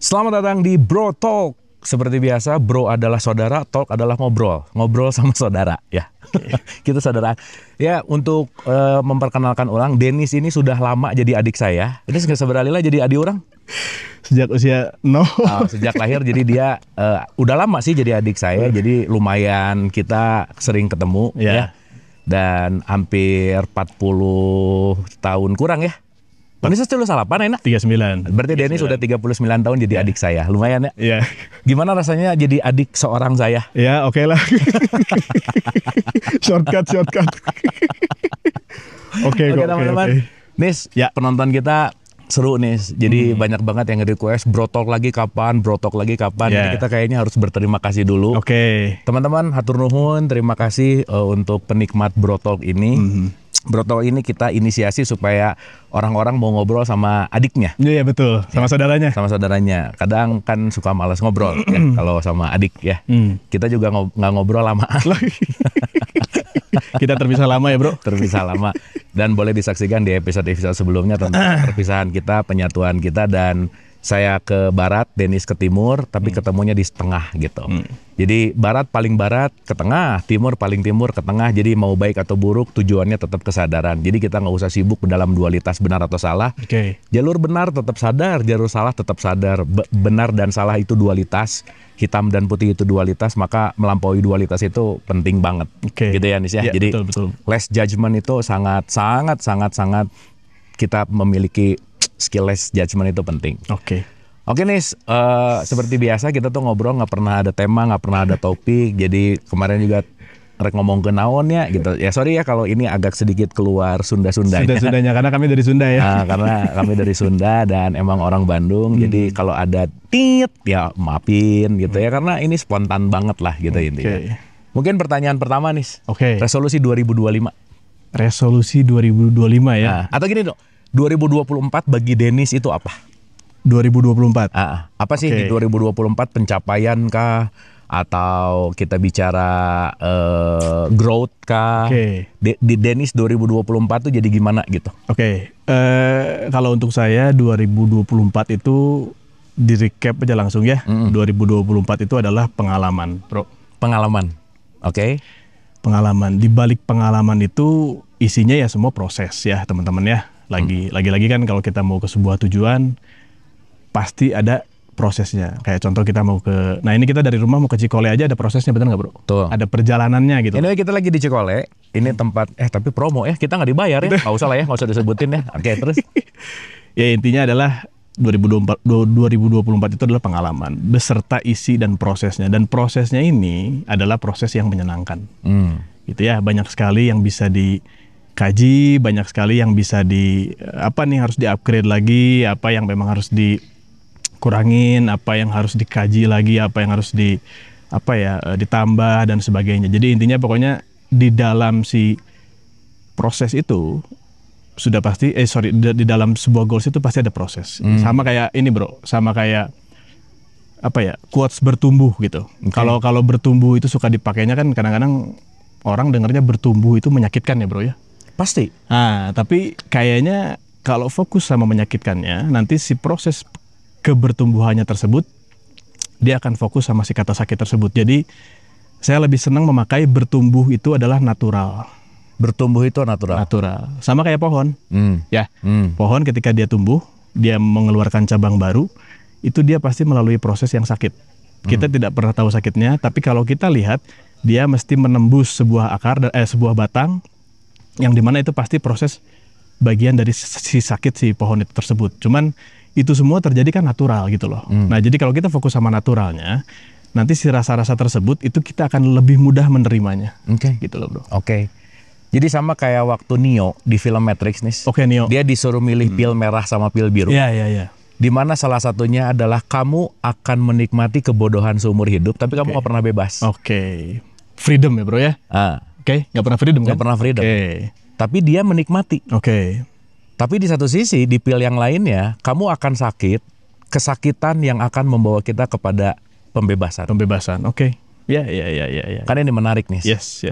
Selamat datang di Bro Talk. Seperti biasa, bro adalah saudara, talk adalah ngobrol. Ngobrol sama saudara, ya. Kita saudara. Ya, untuk memperkenalkan orang, Dennis ini sudah lama jadi adik saya. Ini seberalila jadi adik orang? Sejak usia 0. Sejak lahir, jadi dia udah lama sih jadi adik saya. Jadi lumayan kita sering ketemu, ya. Dan hampir 40 tahun kurang ya. Ini saya salapan enak? 39. Berarti Dennis sudah 39 tahun jadi adik saya. Lumayan ya? Iya. Gimana rasanya jadi adik seorang saya? Ya, oke lah. Shortcut. Oke, teman-teman. Nis, ya. Penonton kita seru nih. Jadi banyak banget yang nge-request Bro Talk lagi kapan? Jadi kita kayaknya harus berterima kasih dulu. Oke. Teman-teman, hatur nuhun, terima kasih untuk penikmat Bro Talk ini. Bro Talk ini kita inisiasi supaya orang-orang mau ngobrol sama adiknya. Iya, betul, sama saudaranya. Sama saudaranya. Kadang kan suka malas ngobrol ya, kalau sama adik ya. Kita juga nggak ngobrol lama. Kita terpisah lama ya, bro. Terpisah lama. Dan boleh disaksikan di episode-episode sebelumnya tentang perpisahan kita, penyatuan kita, dan saya ke barat, Dennis ke timur, tapi ketemunya di tengah gitu. Jadi barat paling barat ke tengah, timur paling timur ke tengah. Jadi mau baik atau buruk tujuannya tetap kesadaran. Jadi kita nggak usah sibuk dalam dualitas benar atau salah. Jalur benar tetap sadar, jalur salah tetap sadar. Benar dan salah itu dualitas, hitam dan putih itu dualitas. Maka melampaui dualitas itu penting banget. Gitu ya Nis ya. Jadi betul. less judgment itu sangat kita memiliki skill less judgment itu penting. Oke Nis, seperti biasa kita tuh ngobrol nggak pernah ada tema, nggak pernah ada topik. Jadi kemarin juga rek ngomong ke naon ya gitu. Ya sorry ya kalau ini agak sedikit keluar Sunda-Sundanya. Sunda-Sundanya karena kami dari Sunda ya. Karena kami dari Sunda dan emang orang Bandung. Jadi kalau ada tit ya maafin gitu ya, karena ini spontan banget lah gitu intinya. Mungkin pertanyaan pertama Nis. Resolusi 2025. Resolusi 2025 ya. Atau gini dong. 2024 bagi Dennis itu apa? 2024. Apa sih di 2024 pencapaian kah? Atau kita bicara growth kah? Di Dennis 2024 tuh jadi gimana gitu? Kalau untuk saya 2024 itu di recap aja langsung ya. 2024 itu adalah pengalaman, bro. Pengalaman. Pengalaman. Di balik pengalaman itu isinya ya semua proses ya teman-teman ya. Lagi-lagi kan kalau kita mau ke sebuah tujuan pasti ada prosesnya. Kayak contoh kita mau ke, nah ini kita dari rumah mau ke Cikole aja ada prosesnya, benar nggak bro? Tuh. Ada perjalanannya gitu. Ini kita lagi di Cikole, ini tempat tapi promo ya, kita nggak dibayar ya, nggak usah lah ya, nggak usah disebutin ya. Terus? Ya intinya adalah 2024 itu adalah pengalaman beserta isi dan prosesnya, dan prosesnya ini adalah proses yang menyenangkan. Gitu ya, banyak sekali yang bisa dikaji, banyak sekali yang bisa harus di-upgrade lagi, apa yang memang harus dikurangin, apa yang harus dikaji lagi, apa yang harus ditambah dan sebagainya. Jadi intinya pokoknya di dalam si proses itu sudah pasti di dalam sebuah goals itu pasti ada proses. Sama kayak ini bro, sama kayak quotes bertumbuh gitu. Kalau bertumbuh itu suka dipakainya kan kadang-kadang orang dengarnya bertumbuh itu menyakitkan ya bro ya. Pasti. Tapi kayaknya kalau fokus sama menyakitkannya, nanti si proses kebertumbuhannya tersebut, dia akan fokus sama si kata sakit tersebut. Jadi saya lebih senang memakai bertumbuh itu adalah natural. Bertumbuh itu natural. Sama kayak pohon. Pohon ketika dia tumbuh, dia mengeluarkan cabang baru, itu dia pasti melalui proses yang sakit. Kita tidak pernah tahu sakitnya, tapi kalau kita lihat, dia mesti menembus sebuah sebuah batang, yang dimana itu pasti proses bagian dari si sakit si pohon itu tersebut. Cuman itu semua terjadi kan natural gitu loh. Nah jadi kalau kita fokus sama naturalnya, nanti si rasa-rasa tersebut itu kita akan lebih mudah menerimanya. Gitu loh bro. Jadi sama kayak waktu Neo di film Matrix nih. Neo. Dia disuruh milih pil merah sama pil biru. Iya. Dimana salah satunya adalah kamu akan menikmati kebodohan seumur hidup, tapi kamu nggak pernah bebas. Freedom ya bro ya. Nggak pernah freedom kan? Nggak pernah freedom. Tapi dia menikmati. Tapi di satu sisi, di pil yang lainnya, kamu akan sakit, kesakitan yang akan membawa kita kepada pembebasan. Ya. Kan ini menarik nih.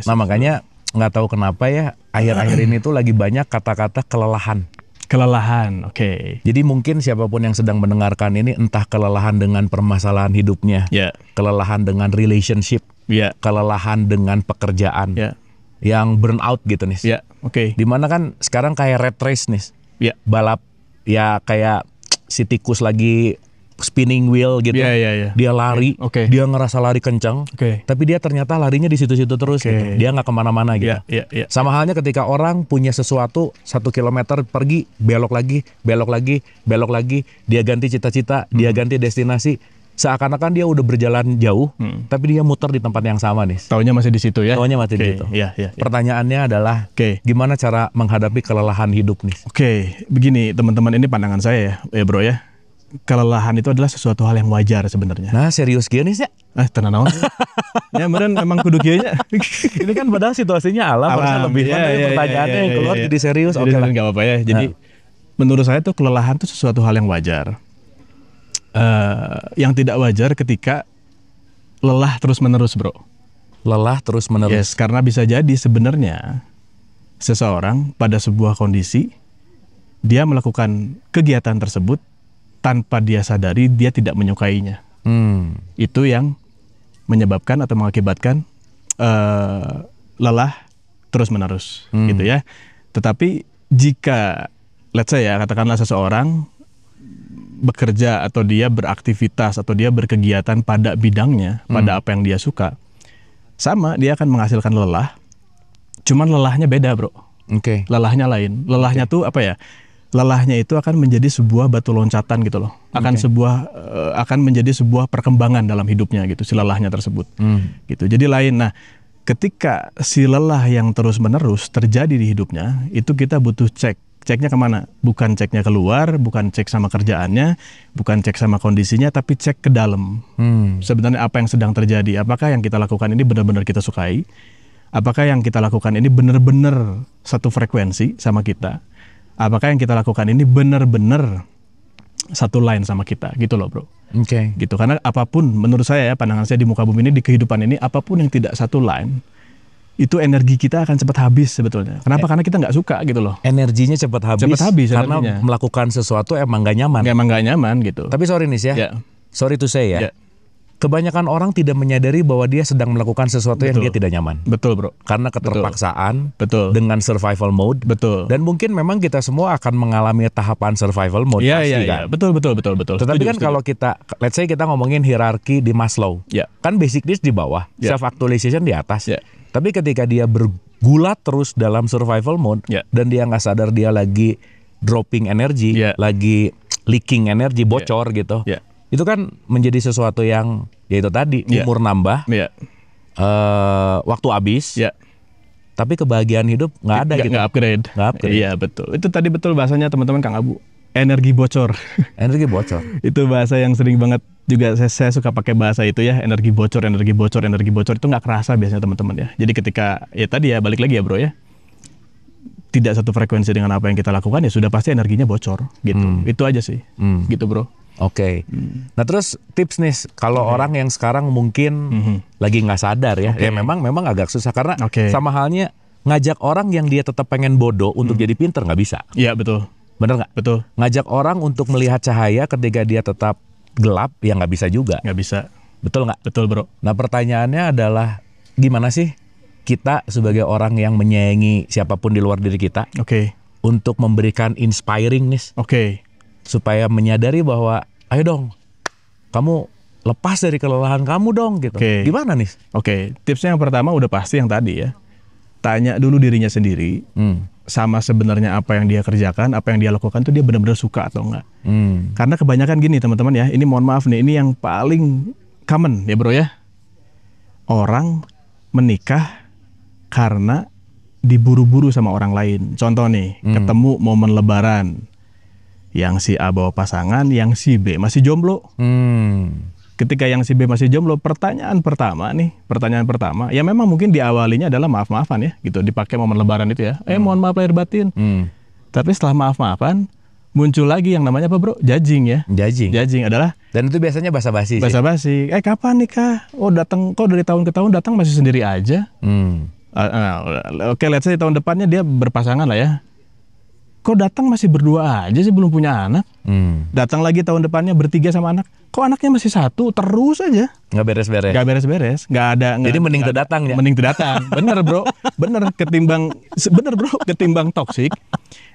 Nah makanya nggak tahu kenapa ya, akhir-akhir ini tuh lagi banyak kata-kata kelelahan. Kelelahan, oke. Jadi mungkin siapapun yang sedang mendengarkan ini, entah kelelahan dengan permasalahan hidupnya, Ya, kelelahan dengan relationship, ya, kelelahan dengan pekerjaan, ya, yang burnout gitu nih. ya, oke. Dimana kan sekarang kayak rat race nih, Ya, balap ya kayak si tikus lagi spinning wheel gitu. ya, ya, ya. Dia lari, Oke. dia ngerasa lari kencang, Oke. tapi dia ternyata larinya di situ-situ terus Oke. gitu. Dia nggak kemana-mana gitu. Ya, ya, ya. Sama halnya ketika orang punya sesuatu 1 kilometer pergi, belok lagi, belok lagi, belok lagi, dia ganti cita-cita, dia ganti destinasi. Seakan-akan dia udah berjalan jauh, tapi dia muter di tempat yang sama nih. Taunya masih di situ ya? Taunya masih di Oke, situ. ya, ya, ya. Pertanyaannya adalah, Oke. gimana cara menghadapi kelelahan hidup nih? Oke, begini teman-teman, ini pandangan saya ya bro ya. Kelelahan itu adalah sesuatu hal yang wajar sebenarnya. Nah, serius gini sih? Tenang naon. Ya meren emang kudu kieu nya. Ini kan padahal situasinya alam, harusnya lebih fun, tapi pertanyaannya yang keluar jadi serius. Jadi Oke lah. nggak apa-apa ya. Jadi menurut saya tuh kelelahan tuh sesuatu hal yang wajar. Yang tidak wajar ketika lelah terus-menerus, bro. Lelah terus menerus. Yes, karena bisa jadi sebenarnya seseorang pada sebuah kondisi dia melakukan kegiatan tersebut tanpa dia sadari dia tidak menyukainya. Itu yang menyebabkan atau mengakibatkan lelah terus-menerus, gitu ya. Tetapi jika, let's say ya, katakanlah seseorang bekerja atau dia beraktivitas atau dia berkegiatan pada bidangnya, pada apa yang dia suka, sama dia akan menghasilkan lelah, cuman lelahnya beda, bro. Oke. Lelahnya lain. Lelahnya tuh apa ya? Lelahnya itu akan menjadi sebuah batu loncatan gitu loh. Akan menjadi sebuah perkembangan dalam hidupnya gitu, si lelahnya tersebut. Gitu. Jadi lain. Nah, ketika si lelah yang terus-menerus terjadi di hidupnya, itu kita butuh cek. Ceknya kemana? Bukan ceknya keluar, bukan cek sama kerjaannya, bukan cek sama kondisinya, tapi cek ke dalam. Sebenarnya apa yang sedang terjadi? Apakah yang kita lakukan ini benar-benar kita sukai? Apakah yang kita lakukan ini benar-benar satu frekuensi sama kita? Apakah yang kita lakukan ini benar-benar satu line sama kita? Gitu loh, bro. Oke. Gitu. Karena apapun, menurut saya ya, pandangan saya di muka bumi ini, di kehidupan ini, apapun yang tidak satu line, itu energi kita akan cepat habis sebetulnya. Kenapa? Karena kita nggak suka gitu loh. Energinya cepat habis. Cepat habis karena energinya. melakukan sesuatu emang gak nyaman. Emang nggak nyaman gitu. Tapi sorry nih ya. Ya. Sorry to say ya. Ya. Kebanyakan orang tidak menyadari bahwa dia sedang melakukan sesuatu yang Betul. dia tidak nyaman. Betul, bro. Karena keterpaksaan, Betul. dengan survival mode. Betul. Dan mungkin memang kita semua akan mengalami tahapan survival mode Iya, pasti iya, kan. iya. Betul. Tetapi kan kalau kita, let's say kita ngomongin hierarki di Maslow, Ya. kan basic needs di bawah, Ya. self actualization di atas. Ya. Tapi ketika dia bergulat terus dalam survival mode, Ya. dan dia nggak sadar dia lagi dropping energi, Ya. lagi leaking energi, bocor gitu. Ya. Itu kan menjadi sesuatu yang, ya itu tadi, Ya. umur nambah, Ya. waktu habis, Ya. tapi kebahagiaan hidup nggak ada gitu. Nggak upgrade. Nggak upgrade. Iya, betul. Itu tadi betul bahasanya teman-teman Kang Abu. Energi bocor. Energi bocor. Itu bahasa yang sering banget juga saya suka pakai bahasa itu ya, energi bocor itu nggak kerasa biasanya teman-teman ya. Jadi ketika ya tadi ya balik lagi ya bro ya, tidak satu frekuensi dengan apa yang kita lakukan ya sudah pasti energinya bocor gitu. Itu aja sih, gitu bro. Oke. Nah terus tips nih kalau orang yang sekarang mungkin lagi nggak sadar ya, ya memang agak susah karena sama halnya ngajak orang yang dia tetap pengen bodoh untuk jadi pinter nggak bisa. Iya betul. Bener nggak? Betul. Ngajak orang untuk melihat cahaya ketika dia tetap gelap ya nggak bisa juga. Nggak bisa. Betul nggak? Betul bro. Nah pertanyaannya adalah gimana sih kita sebagai orang yang menyayangi siapapun di luar diri kita untuk memberikan inspiring nih, supaya menyadari bahwa ayo dong kamu lepas dari kelelahan kamu dong gitu. Gimana nih? Tipsnya yang pertama udah pasti yang tadi ya, tanya dulu dirinya sendiri. Sama sebenarnya apa yang dia kerjakan, apa yang dia lakukan tuh dia benar-benar suka atau enggak. Karena kebanyakan gini teman-teman ya, ini mohon maaf nih, ini yang paling common ya bro ya. Orang menikah karena diburu-buru sama orang lain. Contoh nih, ketemu momen lebaran, yang si A bawa pasangan, yang si B masih jomblo. Ketika yang si B masih jomblo, pertanyaan pertama, ya memang mungkin diawalinya adalah maaf-maafan ya, gitu, dipakai momen lebaran itu ya, mohon maaf lahir batin. Tapi setelah maaf-maafan, muncul lagi yang namanya apa bro? Judging ya. Judging adalah, dan itu biasanya basa-basi. Basa-basi. Kapan nikah? Oh datang, kok dari tahun ke tahun datang masih sendiri aja. Oke, let's say tahun depannya dia berpasangan lah ya. kok datang masih berdua aja sih, belum punya anak. Datang lagi tahun depannya bertiga sama anak, kok anaknya masih satu terus aja. Nggak beres-beres. Nggak beres-beres, nggak ada. Jadi mending tuh datang ya. Mending tuh datang, bener bro, bener ketimbang toksik.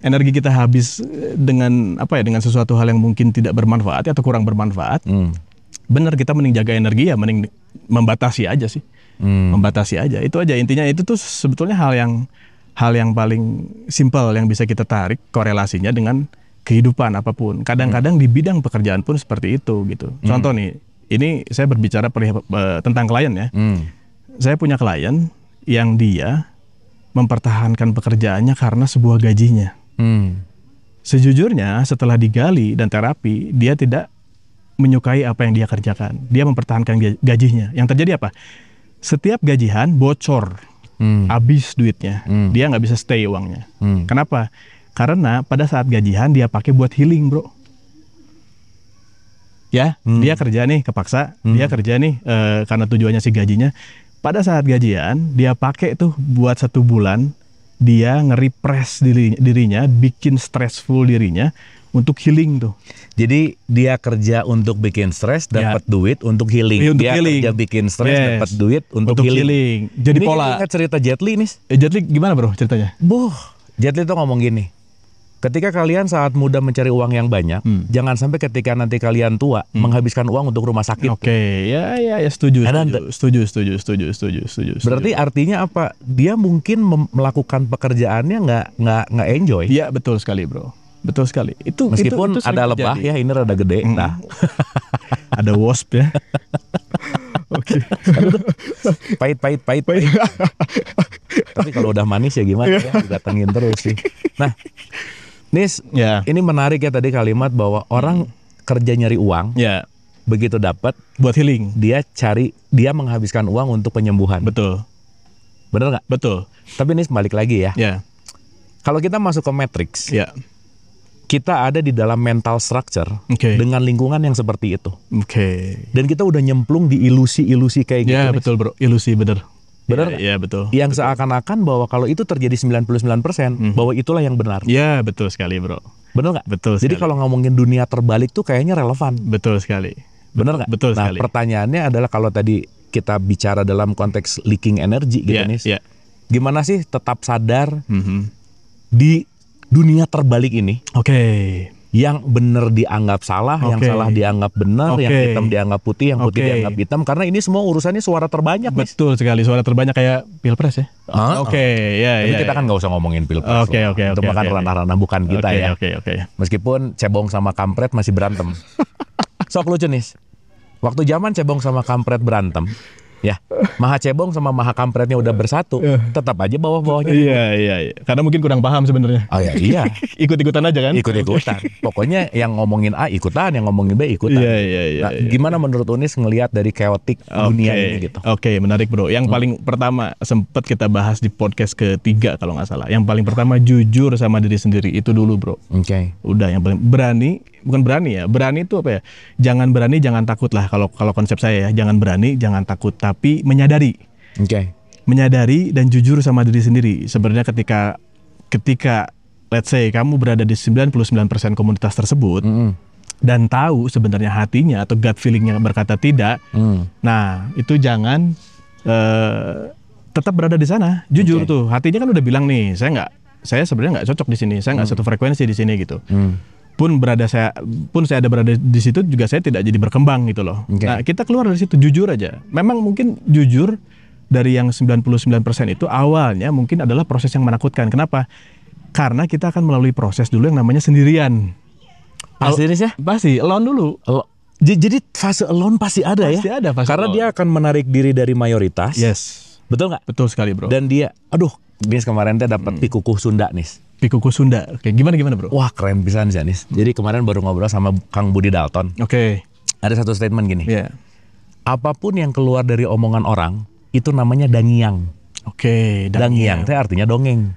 Energi kita habis dengan dengan sesuatu hal yang mungkin tidak bermanfaat atau kurang bermanfaat. Bener, kita mending jaga energi ya, mending membatasi aja sih. Membatasi aja, itu aja intinya. Itu tuh sebetulnya hal yang paling simpel yang bisa kita tarik korelasinya dengan kehidupan apapun. Kadang-kadang di bidang pekerjaan pun seperti itu gitu. Contoh nih, ini saya berbicara tentang klien ya. Saya punya klien yang dia mempertahankan pekerjaannya karena sebuah gajinya. Sejujurnya setelah digali dan terapi, dia tidak menyukai apa yang dia kerjakan. Dia mempertahankan gajinya. Yang terjadi apa? Setiap gajian bocor. Habis duitnya, dia nggak bisa stay uangnya. Kenapa? Karena pada saat gajian dia pakai buat healing, bro. Ya, dia kerja nih kepaksa, dia kerja nih karena tujuannya si gajinya. Pada saat gajian dia pakai tuh buat 1 bulan, dia nge-repress dirinya, bikin stressful dirinya untuk healing tuh. Jadi dia kerja untuk bikin stres, dapat duit untuk healing. Untuk dia healing. Kerja bikin stres, dapat duit untuk healing. Jadi ini pola. Ingat cerita Jet Li nih. Jet Li gimana bro ceritanya? Jet Li tuh ngomong gini. Ketika kalian saat muda mencari uang yang banyak, jangan sampai ketika nanti kalian tua menghabiskan uang untuk rumah sakit. Oke, ya setuju. Berarti artinya apa? Dia mungkin melakukan pekerjaannya nggak enjoy. Iya, betul sekali bro. Betul sekali. Meskipun ada lebah ya, ini rada gede. Nah, ada wasp ya. Oke. Pahit. Tapi kalau udah manis ya gimana ya, didatengin terus sih. Nah, Nis, ini menarik ya tadi kalimat bahwa orang kerja nyari uang. Begitu dapat buat healing, dia menghabiskan uang untuk penyembuhan. Betul. Bener nggak? Betul. Tapi Nis balik lagi ya. Kalau kita masuk ke matrix. Kita ada di dalam mental structure dengan lingkungan yang seperti itu. Dan kita udah nyemplung di ilusi-ilusi kayak gitu. Ya betul bro, ilusi bener. Bener nggak? Ya betul. Yang seakan-akan bahwa kalau itu terjadi 99%, bahwa itulah yang benar. Ya betul sekali bro. Bener nggak? Betul sekali. Jadi kalau ngomongin dunia terbalik tuh kayaknya relevan. Betul sekali. Bener nggak? Betul sekali. Nah pertanyaannya adalah kalau tadi kita bicara dalam konteks leaking energy gitu nih. Gimana sih tetap sadar di dunia terbalik ini, yang benar dianggap salah, yang salah dianggap benar, yang hitam dianggap putih, yang putih dianggap hitam, karena ini semua urusannya suara terbanyak. Betul sekali, suara terbanyak kayak pilpres ya. Tapi kita kan nggak usah ngomongin pilpres. Itu makan ranah-ranah bukan kita ya. Meskipun cebong sama kampret masih berantem. Sok lucu nih. Waktu zaman cebong sama kampret berantem, ya, maha cebong sama maha kampretnya udah bersatu, tetap aja bawah-bawahnya. Iya. Karena mungkin kurang paham sebenarnya. Oh iya. Ikut-ikutan aja kan? Ikut-ikutan. Pokoknya yang ngomongin A ikutan, yang ngomongin B ikutan. Iya. Gimana menurut Unis ngelihat dari chaotic dunia ini gitu? Menarik bro. Yang paling pertama sempat kita bahas di podcast ketiga kalau nggak salah. Yang paling pertama jujur sama diri sendiri itu dulu bro. Udah yang paling berani. Bukan berani ya, berani itu apa ya? Jangan berani, jangan takut lah. Kalau konsep saya ya, jangan berani, jangan takut, tapi menyadari. Menyadari dan jujur sama diri sendiri. Sebenarnya ketika let's say kamu berada di 99% komunitas tersebut dan tahu sebenarnya hatinya atau gut feelingnya berkata tidak, nah itu jangan tetap berada di sana. Jujur tuh, hatinya kan udah bilang nih, saya sebenarnya nggak cocok di sini, saya nggak satu frekuensi di sini gitu. Pun saya ada berada di situ juga saya tidak jadi berkembang gitu loh. Nah, kita keluar dari situ jujur aja. Memang mungkin jujur dari yang 99% itu awalnya mungkin adalah proses yang menakutkan. Kenapa? Karena kita akan melalui proses dulu yang namanya sendirian. Pasti ya? Pasti, alone dulu. Jadi fase alone pasti ada ya? Pasti ada fase karena alone. Dia akan menarik diri dari mayoritas. Betul nggak? Betul sekali bro. Dan dia, Nis kemarin dapat pikukuh Sunda Nis. Pikukuh Sunda. Oke, gimana bro? Wah keren pisan sih Nis. Jadi kemarin baru ngobrol sama Kang Budi Dalton. Ada satu statement gini. Apapun yang keluar dari omongan orang itu namanya dangiang. Dangiang itu artinya dongeng.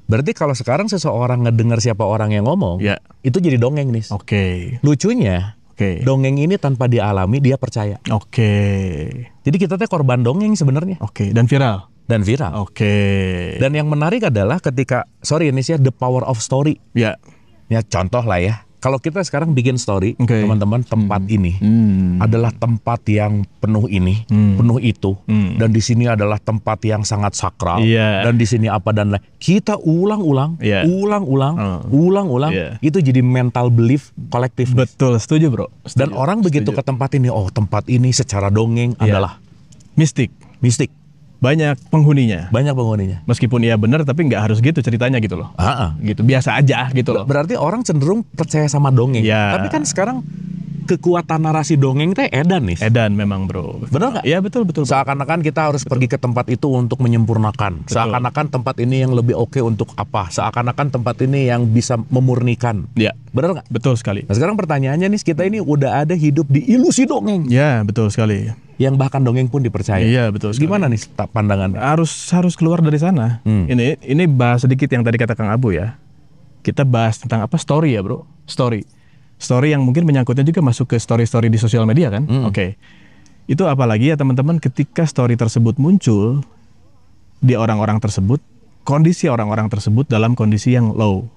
Berarti kalau sekarang seseorang ngedengar siapa orang yang ngomong, itu jadi dongeng Nis. Lucunya, dongeng ini tanpa dialami dia percaya. Jadi kita korban dongeng sebenarnya. Dan viral. Dan viral. Oke. Dan yang menarik adalah ketika, sorry ini sih, the power of story. Ya. Ya contoh lah ya. Kalau kita sekarang bikin story, Oke. teman-teman, tempat ini adalah tempat yang penuh ini, penuh itu, dan di sini adalah tempat yang sangat sakral, Iya. dan di sini apa dan lain. Kita ulang-ulang, Iya. ulang-ulang, Iya. itu jadi mental belief kolektif. Betul, setuju bro. Dan orang begitu ke tempat ini, oh tempat ini secara dongeng Iya. adalah Mistik. mistik, Banyak penghuninya. banyak penghuninya. Meskipun iya benar, tapi nggak harus gitu ceritanya gitu loh. Gitu, biasa aja gitu loh. Berarti orang cenderung percaya sama dongeng. Iya. Tapi kan sekarang kekuatan narasi dongeng teh edan nih. Edan memang bro. Benar nggak? Iya betul. Seakan-akan kita harus pergi ke tempat itu untuk menyempurnakan. Seakan-akan tempat ini yang lebih oke untuk apa? Seakan-akan tempat ini yang bisa memurnikan. Iya. Benar nggak? Betul sekali. Nah sekarang pertanyaannya nih, kita ini udah ada hidup di ilusi dongeng. Ya betul sekali. Yang bahkan dongeng pun dipercaya. Iya betul sekali. Gimana nih pandangannya? Harus keluar dari sana. Ini bahas sedikit yang tadi kata Kang Abu ya. Kita bahas tentang apa? Story ya bro. Story yang mungkin menyangkutnya juga masuk ke story-story di sosial media kan. Oke. Itu apalagi ya teman-teman, ketika story tersebut muncul di orang-orang tersebut, kondisi orang-orang tersebut dalam kondisi yang low.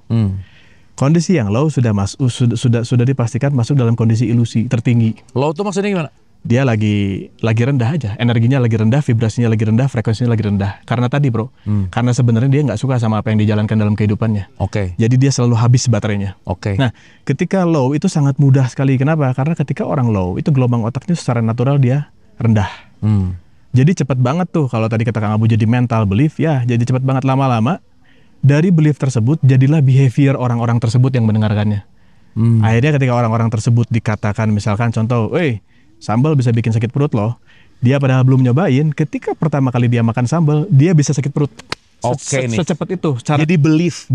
Kondisi yang low sudah dipastikan masuk dalam kondisi ilusi tertinggi. Low tuh maksudnya gimana? Dia lagi rendah aja, energinya lagi rendah, vibrasinya lagi rendah, frekuensinya lagi rendah. Karena tadi bro, karena sebenarnya dia nggak suka sama apa yang dijalankan dalam kehidupannya. Oke. Jadi dia selalu habis baterainya. Oke. Nah, ketika low itu sangat mudah sekali. Kenapa? Karena ketika orang low itu gelombang otaknya secara natural dia rendah. Jadi cepat banget tuh kalau tadi kata Kang Abu jadi mental belief, ya jadi cepat banget lama-lama dari belief tersebut jadilah behavior orang-orang tersebut yang mendengarkannya. Akhirnya ketika orang-orang tersebut dikatakan misalkan contoh, sambal bisa bikin sakit perut loh. Dia padahal belum nyobain, ketika pertama kali dia makan sambal, dia bisa sakit perut. Oke nih. Secepat itu. Jadi belief.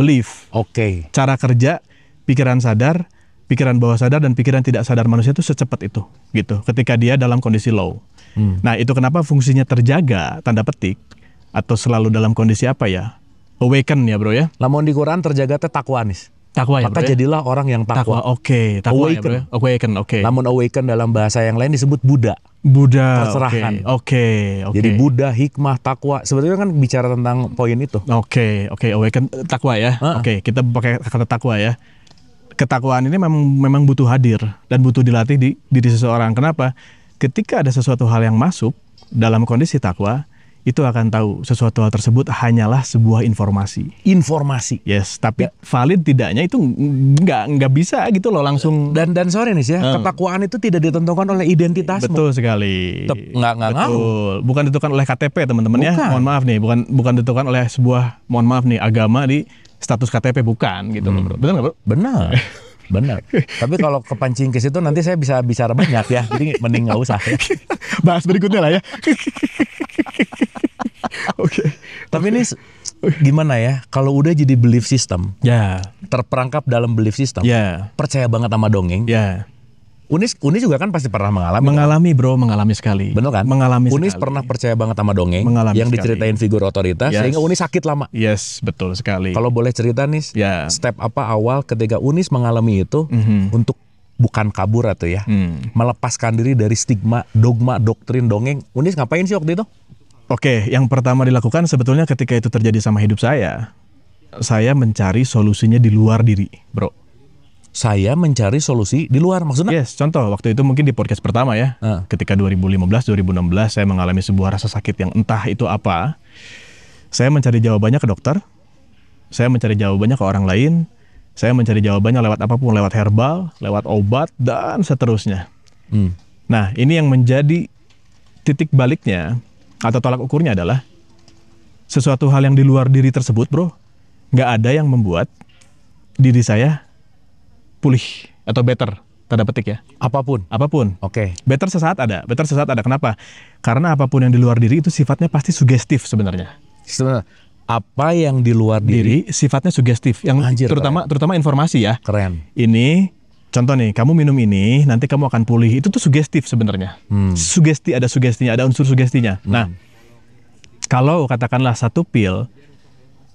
Oke. Cara kerja, pikiran sadar, pikiran bawah sadar, dan pikiran tidak sadar manusia itu secepat itu. Gitu. Ketika dia dalam kondisi low. Nah itu kenapa fungsinya terjaga, tanda petik, atau selalu dalam kondisi apa ya? Awaken ya bro ya. Lamun di Quran terjaga teh takwa nih. Takwa ya Maka bro ya? jadilah orang yang takwa. Oke. Takwa ya bro ya? Awaken, oke. Namun awaken dalam bahasa yang lain disebut Buddha. Perserahan. Oke. Jadi Buddha, hikmah, takwa. Sebetulnya kan bicara tentang poin itu. Oke. Awaken, takwa ya. Oke, kita pakai kata takwa ya. Ketakwaan ini memang butuh hadir dan butuh dilatih di diri seseorang. Kenapa? Ketika ada sesuatu hal yang masuk dalam kondisi takwa, itu akan tahu sesuatu hal tersebut hanyalah sebuah informasi. Yes, tapi valid tidaknya itu nggak bisa gitu loh langsung. Dan sorry nih ya, ketakwaan itu tidak ditentukan oleh identitasmu. Betul sekali. Nggak Betul. Bukan ditentukan oleh KTP teman-teman ya. Mohon maaf nih, bukan ditentukan oleh sebuah agama di status KTP, bukan gitu loh bro. Benar nggak bro? Benar. Tapi kalau kepancing ke situ nanti saya bisa bicara banyak ya. Jadi mending nggak usah ya. Bahas berikutnya lah ya. Oke. Tapi ini gimana ya? Kalau udah jadi belief system, terperangkap dalam belief system, percaya banget sama dongeng. Unis juga kan pasti pernah mengalami sekali. Benar kan? Unis pernah percaya banget sama dongeng yang diceritain figur otoritas sehingga Unis sakit lama. Yes, betul sekali. Kalau boleh cerita nih, step apa awal ketika Unis mengalami itu untuk bukan kabur atau ya, melepaskan diri dari stigma, dogma, doktrin dongeng. Unis ngapain sih waktu itu? Oke, yang pertama dilakukan sebetulnya ketika itu terjadi sama hidup saya mencari solusinya di luar diri, bro. Saya mencari solusi di luar, maksudnya? Yes, contoh waktu itu mungkin di podcast pertama ya, ketika 2015-2016 saya mengalami sebuah rasa sakit yang entah itu apa. Saya mencari jawabannya ke dokter, saya mencari jawabannya ke orang lain, saya mencari jawabannya lewat apapun, lewat herbal, lewat obat, dan seterusnya. Nah, ini yang menjadi titik baliknya atau tolak ukurnya adalah sesuatu hal yang di luar diri tersebut, bro, nggak ada yang membuat diri saya pulih atau better, tanda petik ya. Apapun. Oke. Better sesaat ada. Kenapa? Karena apapun yang di luar diri itu sifatnya pasti sugestif sebenarnya. Apa yang di luar diri sifatnya sugestif. Yang terutama informasi ya. Keren. Ini contoh nih, kamu minum ini, nanti kamu akan pulih. Itu tuh sugestif sebenarnya. Sugesti, ada sugestinya, ada unsur sugestinya. Nah, kalau katakanlah satu pil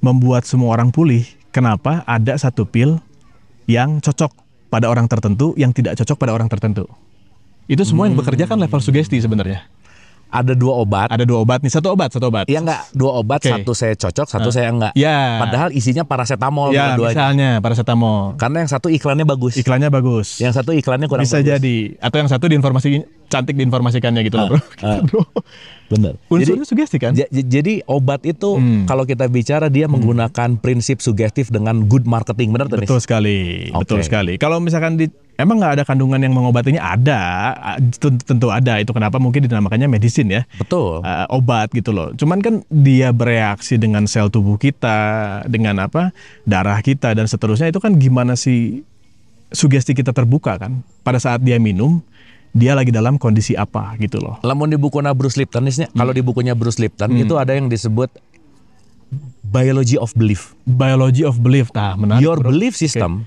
membuat semua orang pulih, kenapa ada satu pil yang cocok pada orang tertentu, yang tidak cocok pada orang tertentu? Itu semua yang bekerja kan level sugesti sebenarnya. ada 2 obat. Ada 2 obat nih, satu obat. Iya enggak, 2 obat, Oke. satu saya cocok, satu saya enggak. Ya. Padahal isinya paracetamol Ya, dua-duanya. misalnya paracetamol. Karena yang satu iklannya bagus. Iklannya bagus. Yang satu iklannya kurang Bisa bagus. jadi. Atau yang satu cantik diinformasikannya gitu loh, bro. Bro. Bener. Unsurnya sugesti kan? Jadi obat itu kalau kita bicara dia menggunakan prinsip sugestif dengan good marketing, benar tuh? Betul sekali, Oke. betul sekali. Kalau misalkan emang nggak ada kandungan yang mengobatinya, ada, tentu ada. Itu kenapa mungkin dinamakannya medisin ya, Betul. obat gitu loh. Cuman kan dia bereaksi dengan sel tubuh kita, dengan darah kita dan seterusnya. Itu kan gimana sih sugesti kita terbuka kan? Pada saat dia minum, dia lagi dalam kondisi apa gitu loh. Lamun di bukunya Bruce Lipton, kalau di bukunya Bruce Lipton itu ada yang disebut biology of belief. Biology of belief, menarik. Your belief system,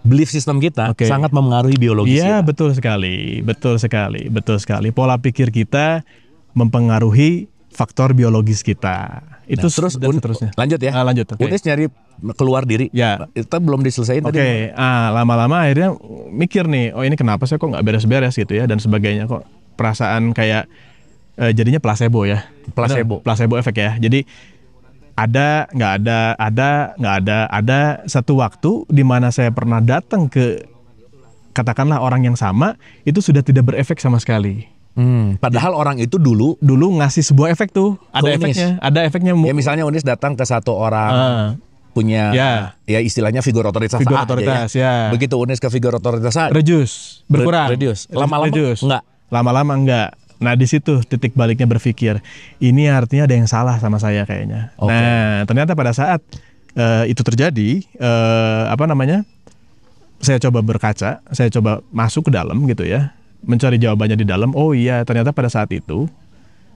belief system kita Oke. sangat mempengaruhi biologi Iya, kita. betul sekali. Pola pikir kita mempengaruhi faktor biologis kita. Itu Terus dan seterusnya. lanjut ya. Lanjut. Oke. Unis nyari keluar diri. Ya. Itu belum diselesain tadi. Oke, lama-lama akhirnya mikir nih, oh ini kenapa saya kok nggak beres-beres gitu ya dan sebagainya, kok perasaan kayak jadinya placebo ya. Placebo. Benar, placebo efek ya. Jadi ada satu waktu di mana saya pernah datang ke katakanlah orang yang sama, itu sudah tidak berefek sama sekali. Padahal orang itu dulu Ngasih sebuah efek tuh, ada Ke Unis. efeknya. ya misalnya Unis datang ke satu orang punya Ya. istilahnya figur otoritas Figur A aja otoritas, ya. Begitu Unis ke figur otoritas A Reduce, berkurang. Reduce. Lama-lama Reduce. enggak. Lama-lama enggak. Nah di situ titik baliknya berpikir, ini artinya ada yang salah sama saya kayaknya. Oke. Nah ternyata pada saat itu terjadi, saya coba berkaca, saya coba masuk ke dalam gitu ya, mencari jawabannya di dalam. Oh iya, ternyata pada saat itu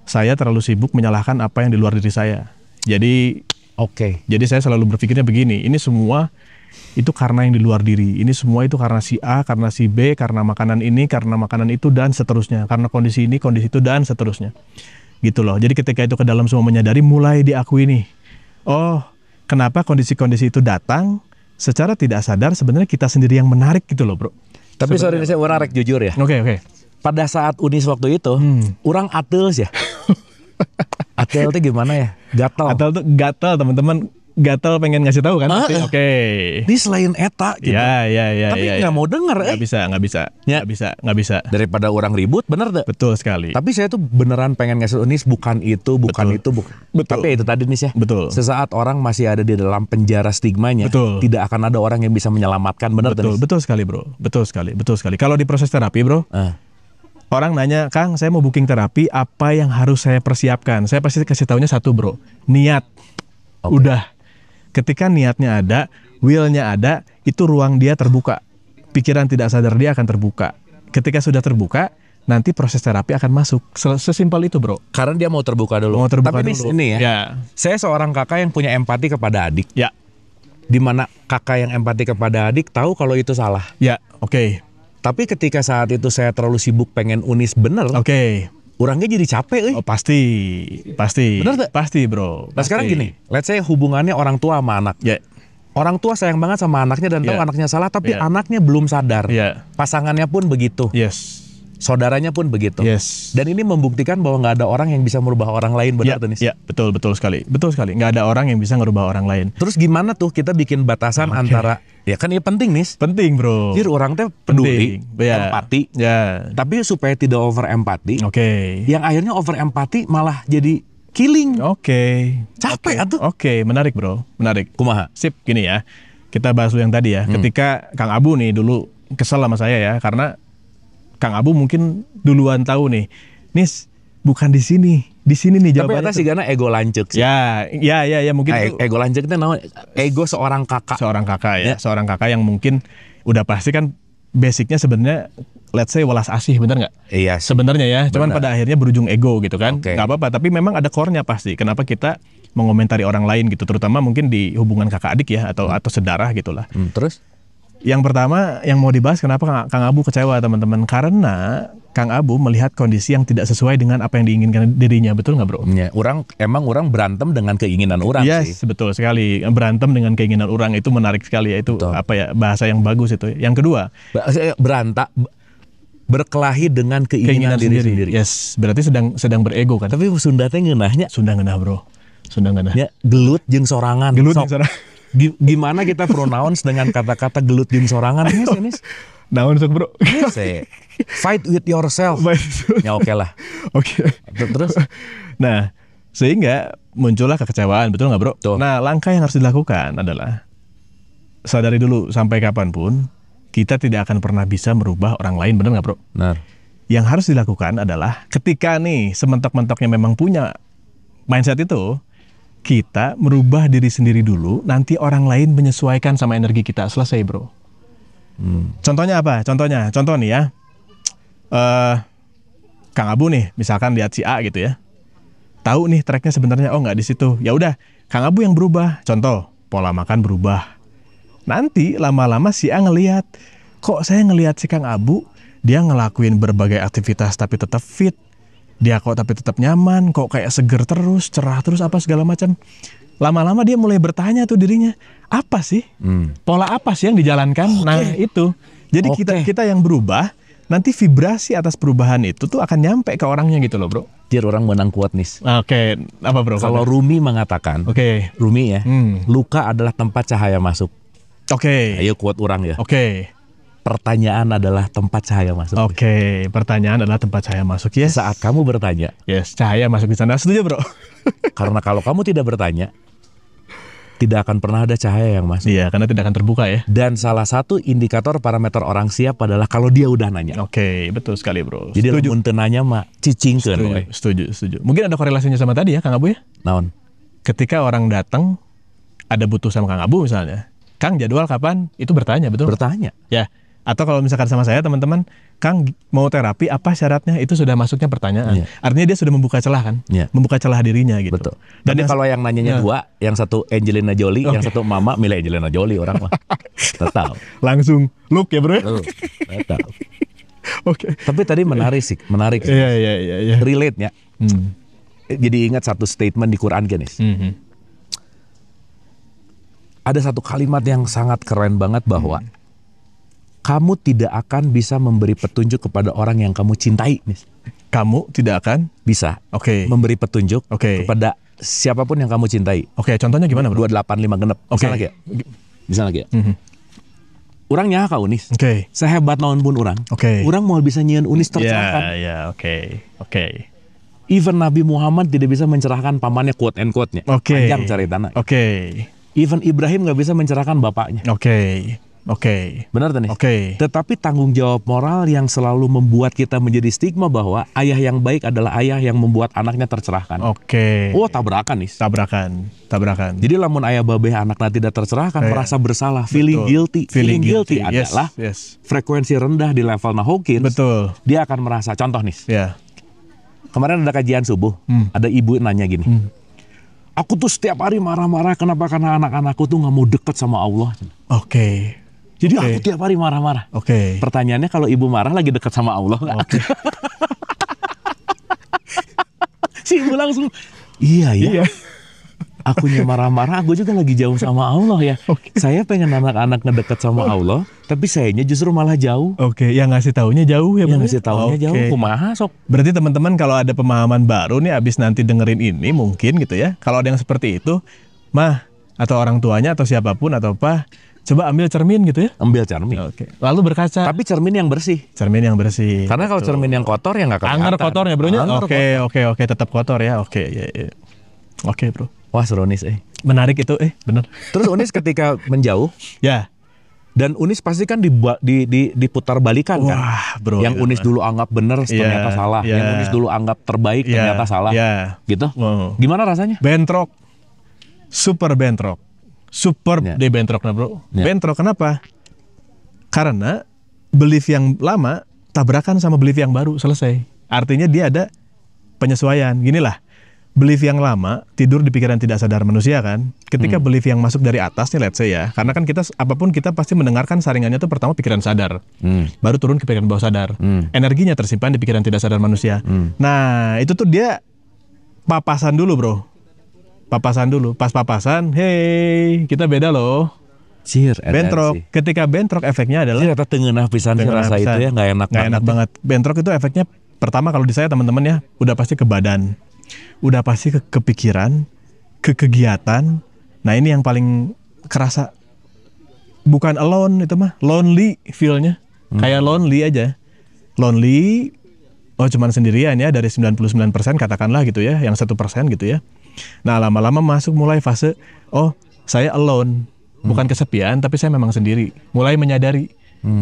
saya terlalu sibuk menyalahkan apa yang di luar diri saya. Jadi saya selalu berpikirnya begini, ini semua itu karena yang di luar diri. Ini semua itu karena si A, karena si B, karena makanan ini, karena makanan itu, dan seterusnya. Karena kondisi ini, kondisi itu, dan seterusnya. Gitu loh. Jadi ketika itu ke dalam semua menyadari, mulai diakui nih. Oh, kenapa kondisi-kondisi itu datang? Secara tidak sadar sebenarnya kita sendiri yang menarik gitu loh, bro. Tapi sorry saya orang rek jujur ya. Oke. Pada saat Unis waktu itu orang ateus ya. Atel itu gimana ya? Gatel. Gatel tuh gatel, teman-teman. Gatel pengen ngasih tahu kan? Oke. Ini selain eta gitu. Ya. Tapi nggak mau denger. Nggak bisa. Daripada orang ribut, bener deh. Betul sekali. Tapi saya tuh beneran pengen ngasih Unis bukan itu. Betul. Tapi itu tadi nih ya. Betul. Sesaat orang masih ada di dalam penjara stigmanya, Betul. tidak akan ada orang yang bisa menyelamatkan, bener Betul, Nis? betul sekali bro. Betul sekali. Kalau di proses terapi bro, orang nanya, Kang, saya mau booking terapi, apa yang harus saya persiapkan? Saya pasti kasih taunya satu bro, niat. Udah. Ketika niatnya ada, will-nya ada, itu ruang dia terbuka. Pikiran tidak sadar dia akan terbuka. Ketika sudah terbuka, nanti proses terapi akan masuk. Sesimpel itu bro. Karena dia mau terbuka dulu. Mau terbuka Tapi dulu. ini ya, Ya. saya seorang kakak yang punya empati kepada adik. Ya. Di mana kakak yang empati kepada adik tahu kalau itu salah. Ya, oke. Tapi ketika saat itu saya terlalu sibuk pengen Unis bener, Oke. orangnya jadi capek. Oh, pasti. Bener tak? Pasti bro. Nah sekarang gini, let's say hubungannya orang tua sama anak. Ya. Orang tua sayang banget sama anaknya dan tahu Yeah. anaknya salah, tapi Yeah. anaknya belum sadar. Ya. Pasangannya pun begitu, Yes. saudaranya pun begitu. Yes. Dan ini membuktikan bahwa nggak ada orang yang bisa merubah orang lain, benar tuh Nis? Ya, betul sekali. Nggak ada orang yang bisa ngerubah orang lain. Terus gimana tuh kita bikin batasan antara, ya kan ini penting Nis. Penting bro. Jadi orang teh peduli, Ya. empati, Ya. tapi supaya tidak over empati. Oke. Yang akhirnya over empati malah jadi killing. Oke. Capek atuh. Oke, menarik bro. Menarik. Kumaha? Sip, gini ya. Kita bahas dulu yang tadi ya. Ketika Kang Abu nih dulu kesel sama saya ya, karena Kang Abu mungkin duluan tahu nih. Nis, bukan di sini nih Tapi jawabannya. eta sih karena ego lancek sih. Ya, mungkin itu Ego lancek itu namanya ego seorang kakak. seorang kakak ya, Ya. seorang kakak yang mungkin udah pasti kan basicnya sebenarnya let's say welas asih, bener nggak? Iya sih. Sebenarnya ya, cuman Benar. pada akhirnya berujung ego gitu kan. Oke. Nggak apa-apa, tapi memang ada core-nya pasti. Kenapa kita mengomentari orang lain gitu, terutama mungkin di hubungan kakak adik ya atau sedarah gitulah. Terus? Yang pertama yang mau dibahas, kenapa Kang Abu kecewa teman-teman? Karena Kang Abu melihat kondisi yang tidak sesuai dengan apa yang diinginkan dirinya, betul nggak bro? Ya, orang berantem dengan keinginan orang Yes, sih. betul sekali. Berantem dengan keinginan orang itu menarik sekali ya. Itu Betul. bahasa yang bagus itu. Yang kedua, Berkelahi dengan keinginan diri sendiri. Yes, berarti sedang berego kan. Tapi Sunda teh ngeunahnya. Sunda ngeunah, Bro. Sunda ngeunah. Ya, gelut jeung sorangan. Gelut Sok. jeung sorangan. Gimana kita pronounce dengan kata-kata gelut jeung sorangan? Ini Naon sok, Bro? Fight with yourself. Ya oke lah. Oke. Terus nah, sehingga muncullah kekecewaan, betul nggak, Bro? Tuh. Nah, langkah yang harus dilakukan adalah sadari dulu sampai kapanpun kita tidak akan pernah bisa merubah orang lain, benar nggak, Bro? benar. Yang harus dilakukan adalah ketika nih sementok-mentoknya memang punya mindset itu, kita merubah diri sendiri dulu, nanti orang lain menyesuaikan sama energi kita. Selesai, Bro. Contohnya apa? Contoh nih ya. Kang Abu nih, misalkan lihat si A gitu ya. Tahu nih tracknya sebenarnya nggak di situ. Ya udah, Kang Abu yang berubah. Contoh, pola makan berubah. Nanti lama-lama si A ngelihat, kok saya ngelihat si Kang Abu, dia ngelakuin berbagai aktivitas tapi tetap fit. Dia kok tapi tetap nyaman, kok kayak seger terus, cerah terus apa segala macam. Lama-lama dia mulai bertanya tuh dirinya, apa sih? Pola apa sih yang dijalankan? Nah, itu. Jadi kita yang berubah, nanti vibrasi atas perubahan itu tuh akan nyampe ke orangnya gitu loh, Bro. Jir orang menang kuat nih. Oke, apa, Bro? Kalau Rumi mengatakan, Rumi ya, luka adalah tempat cahaya masuk. Oke. Ayo kuat orang ya. Oke. Pertanyaan adalah tempat cahaya masuk. Oke, pertanyaan adalah tempat cahaya masuk. Yes. Saat kamu bertanya, yes, cahaya masuk di sana. Setuju, Bro? Karena kalau kamu tidak bertanya, tidak akan pernah ada cahaya yang masuk. Iya, karena tidak akan terbuka ya. Dan salah satu indikator parameter orang siap adalah kalau dia udah nanya. Oke, betul sekali, Bro. Jadi lamun teu nanya mah cicingkeun. Setuju. Mungkin ada korelasinya sama tadi ya, Kang Abu ya? Naon? Ketika orang datang, ada butuh sama Kang Abu misalnya. Kang, jadwal kapan? Itu bertanya, betul? Bertanya. Ya. Atau kalau misalkan sama saya, teman-teman, Kang mau terapi, apa syaratnya? Itu sudah masuknya pertanyaan. Iya. Artinya dia sudah membuka celah kan? Iya. Membuka celah dirinya gitu. Betul. Dan tapi kalau yang nanyanya dua, yang satu Angelina Jolie, yang satu Mama, milih Angelina Jolie orang mah. Tetap. Langsung look ya, Bro. Tetap. Oke. Tapi tadi menarik sih. Iya. Relate-nya. Jadi ingat satu statement di Quran Genis. Ada satu kalimat yang sangat keren banget bahwa kamu tidak akan bisa memberi petunjuk kepada orang yang kamu cintai. Kamu tidak akan bisa memberi petunjuk kepada siapapun yang kamu cintai. Oke, contohnya gimana, Bro? 285 genep. Bisa lagi ya? Orang nyaha ka Unis. Sehebat naon pun orang. Orang mau bisa nyieun Unis tercerahkan. Oke. Even Nabi Muhammad tidak bisa mencerahkan pamannya, quote and quote-nya. Panjang ceritanya. Even Ibrahim nggak bisa mencerahkan bapaknya. Benar tadi? Tetapi tanggung jawab moral yang selalu membuat kita menjadi stigma bahwa ayah yang baik adalah ayah yang membuat anaknya tercerahkan. Oh, tabrakan nih. Tabrakan. Jadi lamun ayah babeh anaknya tidak tercerahkan, merasa bersalah, feeling guilty. Feeling guilty adalah frekuensi rendah di level Hawkins. Betul. Dia akan merasa, contoh nih. Kemarin ada kajian subuh, ada ibu nanya gini. Aku tuh setiap hari marah-marah, kenapa? Karena anak-anakku tuh nggak mau deket sama Allah. Jadi aku tiap hari marah-marah. Pertanyaannya, kalau ibu marah lagi dekat sama Allah nggak? Si ibu langsung, iya. Akunya marah-marah, aku juga lagi jauh sama Allah ya. Saya pengen anak-anak ngedeket sama Allah, tapi sayanya justru malah jauh. Yang ngasih taunya jauh ya. Yang ngasih taunya jauh, kumaha sok. Berarti teman-teman kalau ada pemahaman baru nih, abis nanti dengerin ini mungkin gitu ya. Kalau ada yang seperti itu, mah atau orang tuanya atau siapapun atau apa, coba ambil cermin gitu ya. Ambil cermin. Lalu berkaca. Tapi cermin yang bersih. Karena kalau cermin yang kotor ya nggak kelihatan. Anger kotornya, Bro. Oke, tetap kotor ya. Oke, Bro. Wah, seru Unis Menarik itu, bener. Terus Unis ketika menjauh, dan Unis pasti kan diputar balikan kan. Wah, Bro. Yang Unis dulu anggap bener ternyata salah. Yang Unis dulu anggap terbaik ternyata salah. Gitu. Gimana rasanya? Bentrok. Super bentrok. Di bentrok, nah, Bro. Bentrok kenapa? Karena belief yang lama tabrakan sama belief yang baru, selesai. Artinya dia ada penyesuaian. Ginilah. Belief yang lama tidur di pikiran tidak sadar manusia kan. Ketika belief yang masuk dari atas nih, let's say ya. Karena kan kita apapun kita pasti mendengarkan saringannya tuh pertama pikiran sadar. Baru turun ke pikiran bawah sadar. Energinya tersimpan di pikiran tidak sadar manusia. Nah, itu tuh dia papasan dulu, Bro. Pas papasan, hey, kita beda loh. Cier, bentrok. Ketika bentrok efeknya adalah ternyata tengenah pisan sih rasa itu ya, nggak enak banget. Bentrok itu efeknya pertama kalau di saya teman-teman ya, udah pasti ke badan, udah pasti ke kepikiran, ke kegiatan. Nah ini yang paling kerasa. Bukan alone itu mah, lonely feel-nya. Kayak lonely aja. Lonely, cuman sendirian ya, dari 99% katakanlah gitu ya, yang 1% gitu ya. Nah lama-lama masuk mulai fase, saya alone. Bukan kesepian, tapi saya memang sendiri. Mulai menyadari,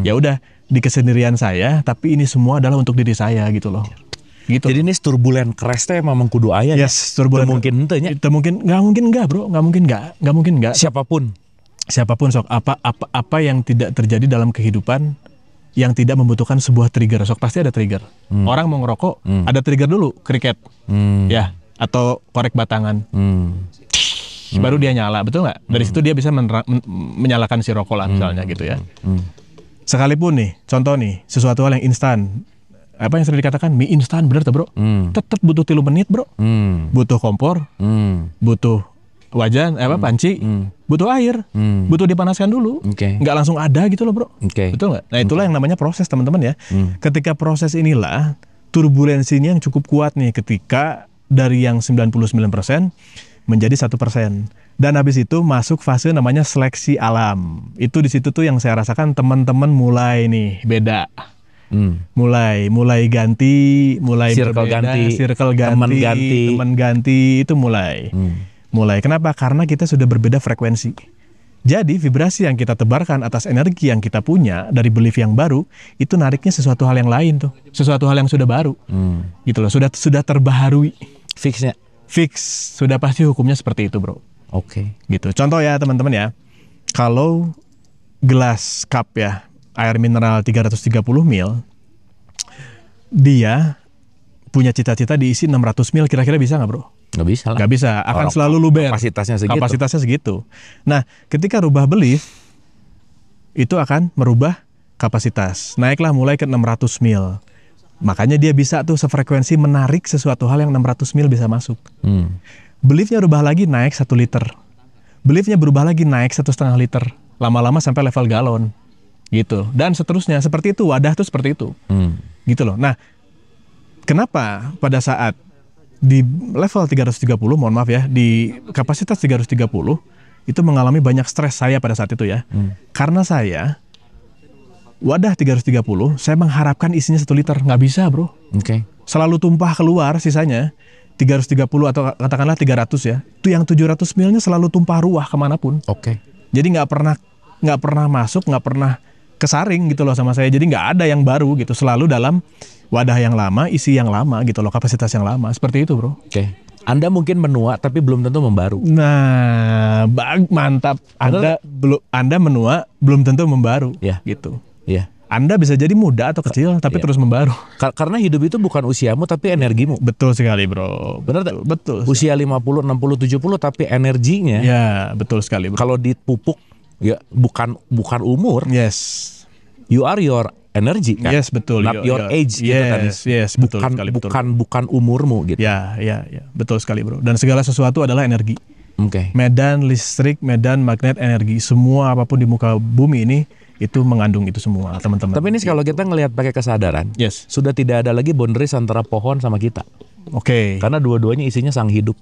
ya udah di kesendirian saya, tapi ini semua adalah untuk diri saya gitu loh. Gitu. Jadi ini turbulen crash teh memang kudu aya. Yes, turbulen. Mungkin ente nya. Itu mungkin enggak, Bro. Nggak mungkin enggak. Siapapun sok apa yang tidak terjadi dalam kehidupan yang tidak membutuhkan sebuah trigger, sok pasti ada trigger. Orang mau ngerokok, ada trigger dulu, kriket. Ya, atau korek batangan. Baru dia nyala, betul nggak? Dari situ dia bisa menyalakan si rokok lah misalnya gitu ya. Sekalipun nih, contoh nih, sesuatu hal yang instan, apa yang sering dikatakan mie instan, bener tuh bro? Tetap butuh 3 menit bro. Butuh kompor, butuh wajan, panci, butuh air, butuh dipanaskan dulu. Nggak langsung ada gitu loh bro. Betul nggak? Nah itulah yang namanya proses teman-teman ya. Ketika proses inilah turbulensinya yang cukup kuat nih, ketika dari yang 99% menjadi 1%. Dan habis itu masuk fase namanya seleksi alam. Itu di situ tuh yang saya rasakan teman-teman mulai nih beda. Mulai ganti, mulai circle berbeda, ganti, circle ganti, teman ganti itu mulai. Kenapa? Karena kita sudah berbeda frekuensi. Jadi vibrasi yang kita tebarkan atas energi yang kita punya dari belief yang baru itu nariknya sesuatu hal yang lain tuh, sesuatu hal yang sudah baru. Gitu loh, sudah terbaharui. Fix, sudah pasti hukumnya seperti itu bro. Gitu. Contoh ya teman-teman ya, kalau gelas cup ya, air mineral 330 ml, dia punya cita-cita diisi 600 ml, kira-kira bisa nggak bro? Nggak bisa lah. Nggak bisa, akan selalu luber. Kapasitasnya segitu. Nah, ketika rubah belief, itu akan merubah kapasitas. Naiklah mulai ke 600 ml. Makanya dia bisa tuh sefrekuensi menarik sesuatu hal yang 600 ml bisa masuk. Beliefnya berubah lagi naik 1 liter. Beliefnya berubah lagi naik 1,5 liter. Lama-lama sampai level galon. Gitu. Dan seterusnya. Seperti itu. Wadah tuh seperti itu. Gitu loh. Nah, kenapa pada saat di level 330, mohon maaf ya, di kapasitas 330, itu mengalami banyak stres saya pada saat itu ya. Karena saya wadah 330, saya mengharapkan isinya 1 liter. Nggak bisa bro. Selalu tumpah keluar sisanya 330 atau katakanlah 300 ya. Itu yang 700 ml-nya selalu tumpah ruah kemanapun. Jadi nggak pernah masuk, nggak pernah kesaring gitu loh sama saya. Jadi nggak ada yang baru gitu. Selalu dalam wadah yang lama, isi yang lama gitu loh, kapasitas yang lama. Seperti itu bro. Anda mungkin menua tapi belum tentu membaru. Nah, mantap. Anda menua belum tentu membaru. Gitu. Anda bisa jadi muda atau kecil tapi terus membaru. Karena hidup itu bukan usiamu tapi energimu. Betul sekali bro. Betul. Usia 50, 60, 70 tapi energinya. Ya, betul sekali bro. Kalau dipupuk ya bukan umur. Yes. You are your energy kan. Yes, betul. Not your age gitu kan. Yes, betul sekali. Bukan umurmu gitu. Ya. Betul sekali bro. Dan segala sesuatu adalah energi. Medan listrik, medan magnet, energi, semua apapun di muka bumi ini itu mengandung itu semua teman-teman. Tapi ini kalau kita ngelihat pakai kesadaran, sudah tidak ada lagi boundaries antara pohon sama kita. Karena dua-duanya isinya sang hidup.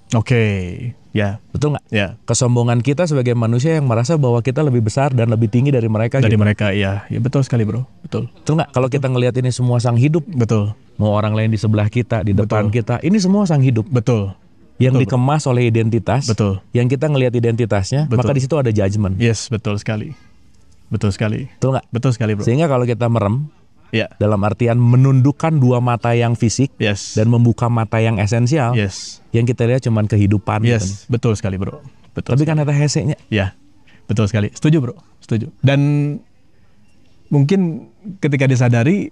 Ya. Betul nggak? Ya. Kesombongan kita sebagai manusia yang merasa bahwa kita lebih besar dan lebih tinggi dari mereka. Ya betul sekali bro. Betul nggak? Kalau kita ngelihat ini semua sang hidup. Betul. Mau orang lain di sebelah kita, di depan kita, ini semua sang hidup. Betul. Yang dikemas oleh identitas. Yang kita ngelihat identitasnya, maka di situ ada judgment. Yes, betul sekali. Betul sekali bro. Sehingga kalau kita merem, dalam artian menundukkan dua mata yang fisik dan membuka mata yang esensial, yang kita lihat cuman kehidupan. Betul sekali bro. Tapi kan ada hesenya. Ya, betul sekali. Setuju bro, setuju. Dan mungkin ketika disadari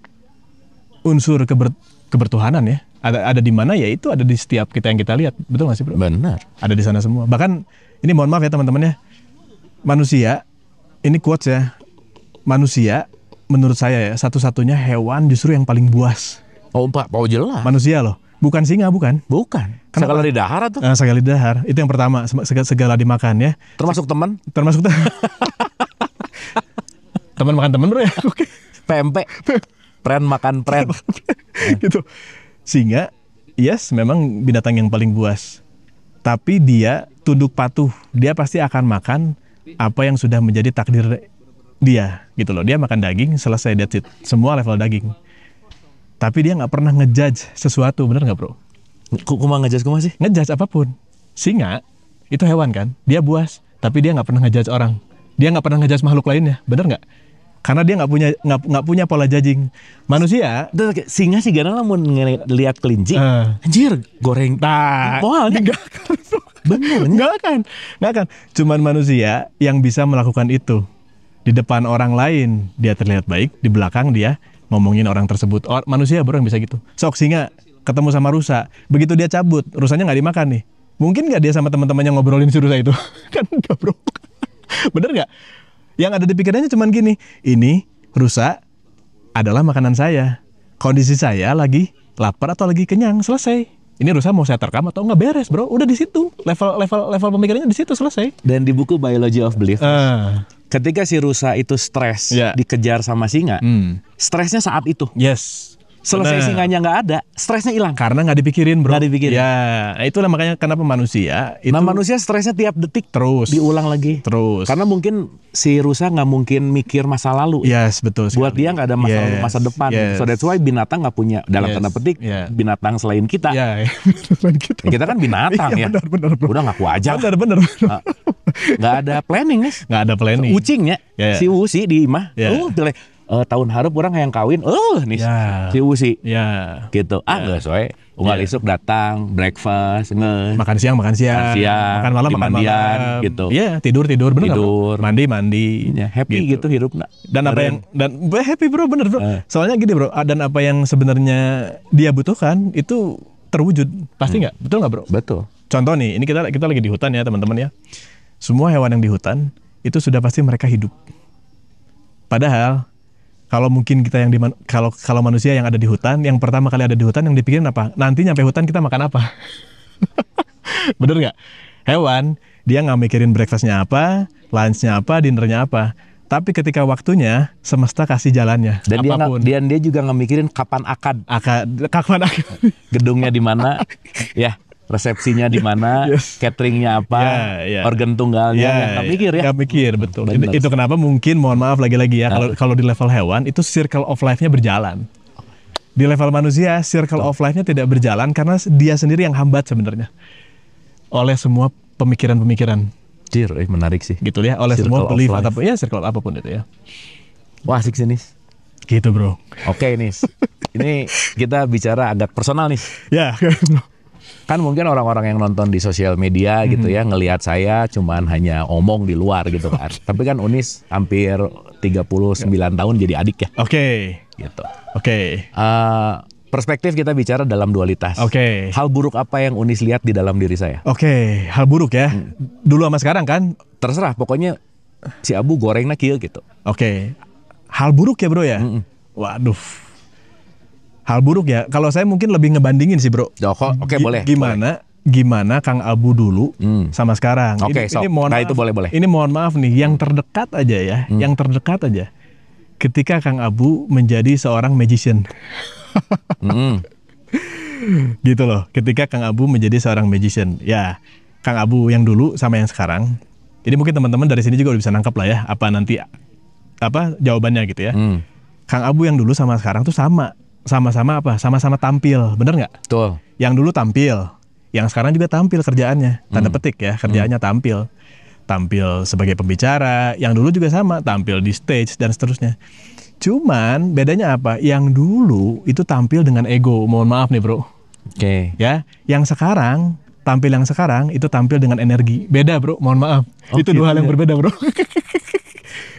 unsur kebertuhanan ya, ada di mana ya, itu ada di setiap kita yang kita lihat. Betul nggak sih bro? Benar. Ada di sana semua. Bahkan ini mohon maaf ya teman-teman ya, manusia, ini quotes ya, manusia menurut saya ya satu-satunya hewan justru yang paling buas. Pak, jelas. Manusia loh, bukan singa, bukan. Segala di dahar tuh. Segala di dahar, itu yang pertama, segala dimakan ya. Termasuk teman. Teman makan teman bro ya. Oke. PMP. Pren makan pren. Gitu. Singa, yes, memang binatang yang paling buas. Tapi dia tunduk patuh. Dia pasti akan makan apa yang sudah menjadi takdir dia, gitu loh. Dia makan daging, selesai, that's it. Semua level daging. Tapi dia nggak pernah ngejudge sesuatu, bener nggak bro? Kuma ngejudge kuma sih? Ngejudge apapun. Singa itu hewan kan, dia buas, tapi dia nggak pernah ngejudge orang. Dia nggak pernah ngejudge makhluk lainnya, bener nggak? Karena dia nggak punya pola judging. Manusia, singa sih gana lah mau ngeliat kelinci, anjir goreng, nggak akan, bener, nggak akan. Cuman manusia yang bisa melakukan itu. Di depan orang lain dia terlihat baik, di belakang dia ngomongin orang tersebut. Manusia bro yang bisa gitu. Sok singa ketemu sama rusa, begitu dia cabut, rusanya nggak dimakan nih. Mungkin nggak dia sama teman-temannya ngobrolin si rusa itu? Kan nggak bro. Bener nggak? Yang ada di pikirannya cuman gini, ini rusa adalah makanan saya. Kondisi saya lagi lapar atau lagi kenyang, selesai. Ini rusa mau saya terkam atau nggak, beres bro. Udah di situ, level pemikirannya di situ, selesai. Dan di buku Biology of Belief, ketika si rusa itu stres dikejar sama singa, stresnya saat itu. Yes. Selesai singanya nggak ada, stresnya hilang. Karena nggak dipikirin bro. Nggak dipikirin. Ya, itulah makanya kenapa manusia itu. Nah manusia stresnya tiap detik terus diulang lagi. Terus. Karena mungkin si rusa nggak mungkin mikir masa lalu. Yes, betul. Buat dia nggak ada masa lalu, masa depan. So that's why binatang nggak punya, dalam tanda petik, binatang selain kita. Kita kan binatang ya. Benar, bro. Udah ngaku aja. Benar. Nggak ada planning nih. Nggak ada planning. Ucingnya, si Usi di imah. Tahun harap orang yang kawin, nih si Usi, gitu. Nggak soe, unggal isuk datang, breakfast, makan siang, makan malam, gitu. Iya, tidur, bener. Mandi, happy gitu hidupnya. Dan apa yang happy bro, bener bro. Soalnya gini bro, dan apa yang sebenarnya dia butuhkan itu terwujud, pasti nggak? Betul nggak bro? Betul. Contoh nih, ini kita lagi di hutan ya teman-teman ya. Semua hewan yang di hutan itu sudah pasti mereka hidup. Padahal kalau mungkin kita yang kalau manusia yang ada di hutan, yang pertama kali ada di hutan yang dipikirin apa? Nanti nyampe hutan kita makan apa? Bener nggak? Hewan dia nggak mikirin breakfastnya apa, lunchnya apa, dinnernya apa. Tapi ketika waktunya semesta kasih jalannya. Dan dia juga nggak mikirin kapan akad. Kapan akad? Gedungnya di mana? Ya. Resepsinya di mana, cateringnya apa, organ tunggalnya, nggak mikir ya? Nggak mikir, betul. Itu kenapa mungkin, mohon maaf lagi-lagi ya, kalau di level hewan itu circle of life-nya berjalan. Di level manusia, circle of life-nya tidak berjalan karena dia sendiri yang hambat sebenarnya oleh semua pemikiran-pemikiran. Menarik sih. Gitu ya, oleh circle semua belief ataupun circle apapun itu ya. Wah, asik sih Nis. Gitu bro. Oke Nis, ini kita bicara agak personal nih. Ya. Kan mungkin orang-orang yang nonton di sosial media gitu ya, ngelihat saya cuman hanya omong di luar gitu kan. Tapi kan Unis hampir 39 tahun jadi adik ya. Oke. Gitu. Oke. Perspektif kita bicara dalam dualitas. Oke. Hal buruk apa yang Unis lihat di dalam diri saya? Oke, hal buruk ya. Dulu sama sekarang kan? Terserah, pokoknya si Abu gorengnya kieu gitu. Oke. Hal buruk ya bro ya? Waduh. Hal buruk ya, kalau saya mungkin lebih ngebandingin sih bro. Oke, boleh. Gimana Kang Abu dulu sama sekarang. Oke, ini mohon maaf, itu boleh. Ini mohon maaf nih, yang terdekat aja ya, yang terdekat aja. Ketika Kang Abu menjadi seorang magician. Gitu loh, ketika Kang Abu menjadi seorang magician. Ya, Kang Abu yang dulu sama yang sekarang. Jadi mungkin teman-teman dari sini juga udah bisa nangkap lah ya, apa jawabannya gitu ya. Kang Abu yang dulu sama sekarang tuh sama-sama apa? Sama-sama tampil, bener nggak? Betul. Yang dulu tampil, yang sekarang juga tampil kerjaannya, tanda petik ya, kerjaannya tampil sebagai pembicara. Yang dulu juga sama, tampil di stage dan seterusnya. Cuman bedanya apa? Yang dulu itu tampil dengan ego, mohon maaf nih bro. Oke. Ya, yang sekarang itu tampil dengan energi. Beda bro, mohon maaf. Itu dua hal yang berbeda bro.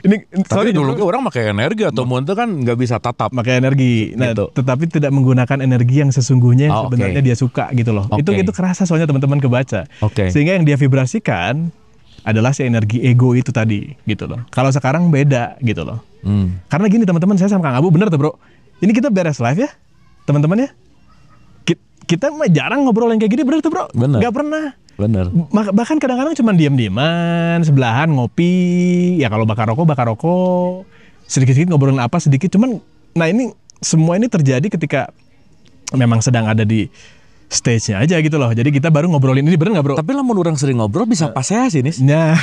Tapi dulu orang pakai energi atau muntah kan nggak bisa tatap. Pakai energi, gitu. Tetapi tidak menggunakan energi yang sesungguhnya yang sebenarnya dia suka gitu loh. Itu kerasa soalnya teman-teman kebaca. Sehingga yang dia vibrasikan adalah si energi ego itu tadi gitu loh. Kalau sekarang beda gitu loh. Karena gini teman-teman, saya sama Kang Abu bener tuh bro. Ini kita beres live ya teman-teman ya. Kita jarang ngobrol yang kayak gini, bener tuh bro. Gak pernah. Bener. Bahkan kadang-kadang cuma diam-diaman, sebelahan ngopi. Ya kalau bakar rokok. sedikit-sedikit ngobrolin apa sedikit. Cuman, nah ini semua ini terjadi ketika memang sedang ada di stage-nya aja gitu loh. Jadi kita baru ngobrolin ini, bener nggak bro? Tapi lamun orang sering ngobrol bisa pas saya sih nih. Nah,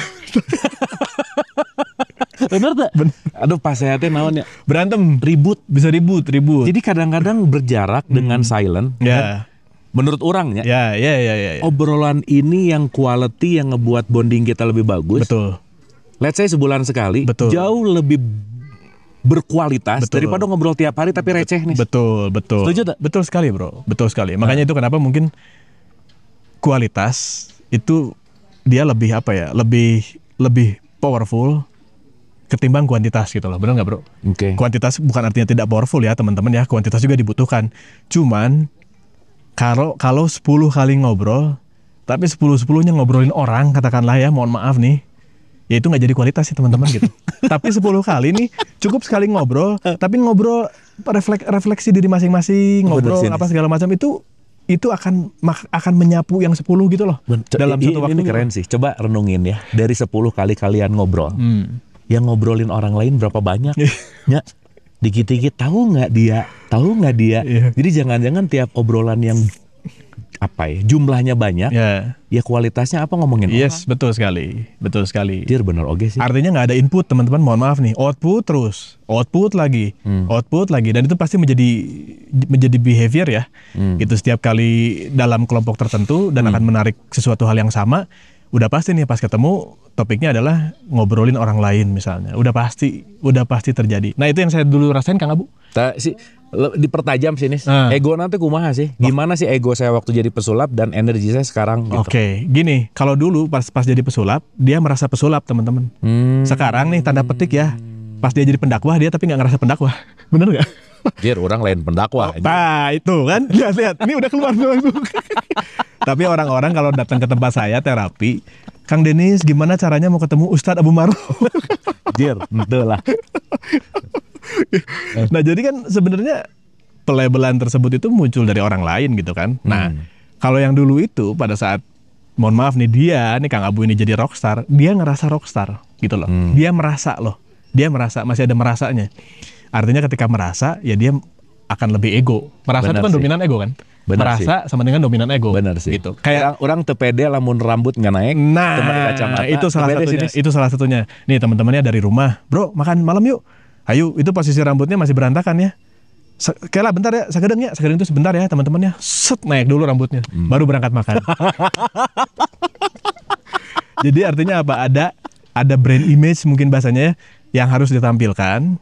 Bener tak? Aduh pas saya teh naon ya. berantem, bisa ribut. Jadi kadang-kadang berjarak dengan silent. Ya, Menurut orangnya, ya. obrolan ini yang quality yang ngebuat bonding kita lebih bagus. Betul. Let's say sebulan sekali, Betul. jauh lebih berkualitas Betul. daripada ngobrol tiap hari tapi receh nih. Betul. Setuju tak? Betul sekali bro, betul sekali. Makanya itu kenapa mungkin kualitas itu dia lebih apa ya, lebih powerful ketimbang kuantitas gitu loh, benar nggak bro? Oke. Kuantitas bukan artinya tidak powerful ya teman-teman ya, kuantitas juga dibutuhkan. Cuman kalau 10 kali ngobrol, tapi 10-10-nya ngobrolin orang, katakanlah ya, mohon maaf nih, ya itu nggak jadi kualitas sih teman-teman gitu. Tapi 10 kali nih cukup sekali ngobrol, tapi ngobrol refleksi diri masing-masing, ngobrol Bener sih, apa segala macam itu akan menyapu yang 10 gitu loh. Dalam satu waktu. Ini keren sih. Coba renungin ya. Dari 10 kali kalian ngobrol. Yang ngobrolin orang lain berapa banyak? Ya. Dikit-dikit tahu nggak dia? Iya. Jadi jangan-jangan tiap obrolan yang apa ya, jumlahnya banyak, ya kualitasnya apa ngomongin orang. Yes, betul sekali. Dir bener oke sih. Artinya nggak ada input teman-teman, mohon maaf nih, output terus, output lagi, dan itu pasti menjadi behavior ya. Itu setiap kali dalam kelompok tertentu dan akan menarik sesuatu hal yang sama, udah pasti nih pas ketemu topiknya adalah ngobrolin orang lain misalnya, udah pasti terjadi. Nah itu yang saya dulu rasain Kang Abu. Dipertajam sih nih. Ego nanti kumaha sih? Gimana sih ego saya waktu jadi pesulap dan energi saya sekarang gitu. Oke, gini, kalau dulu pas jadi pesulap, dia merasa pesulap teman-teman. Sekarang nih tanda petik ya, pas dia jadi pendakwah dia tapi nggak ngerasa pendakwah. Bener nggak? Dir, orang lain pendakwah. Nah itu kan, lihat, ini udah keluar langsung. Tapi orang-orang kalau datang ke tempat saya terapi, Kang Denis gimana caranya mau ketemu Ustadz Abu Marlo? Dir, betul lah. Nah jadi kan sebenarnya pelabelan tersebut itu muncul dari orang lain gitu kan. Nah kalau yang dulu itu pada saat, mohon maaf nih, dia nih Kang Abu ini jadi rockstar, dia ngerasa rockstar gitu loh. Dia merasa masih ada merasanya. Artinya ketika merasa ya dia akan lebih ego. Merasa itu kan dominan ego kan. Bener merasa sih. Sama dengan dominan ego. Bener sih. Gitu. Kayak orang tepede lamun rambut nggak naik. Nah, itu salah satunya. Nih teman-temannya dari rumah, bro makan malam yuk. Ayo, itu posisi rambutnya masih berantakan ya. Kayaklah bentar ya, sagedeng itu sebentar ya teman-temannya. Set naik dulu rambutnya, baru berangkat makan. Jadi artinya apa? Ada brand image mungkin bahasanya ya, yang harus ditampilkan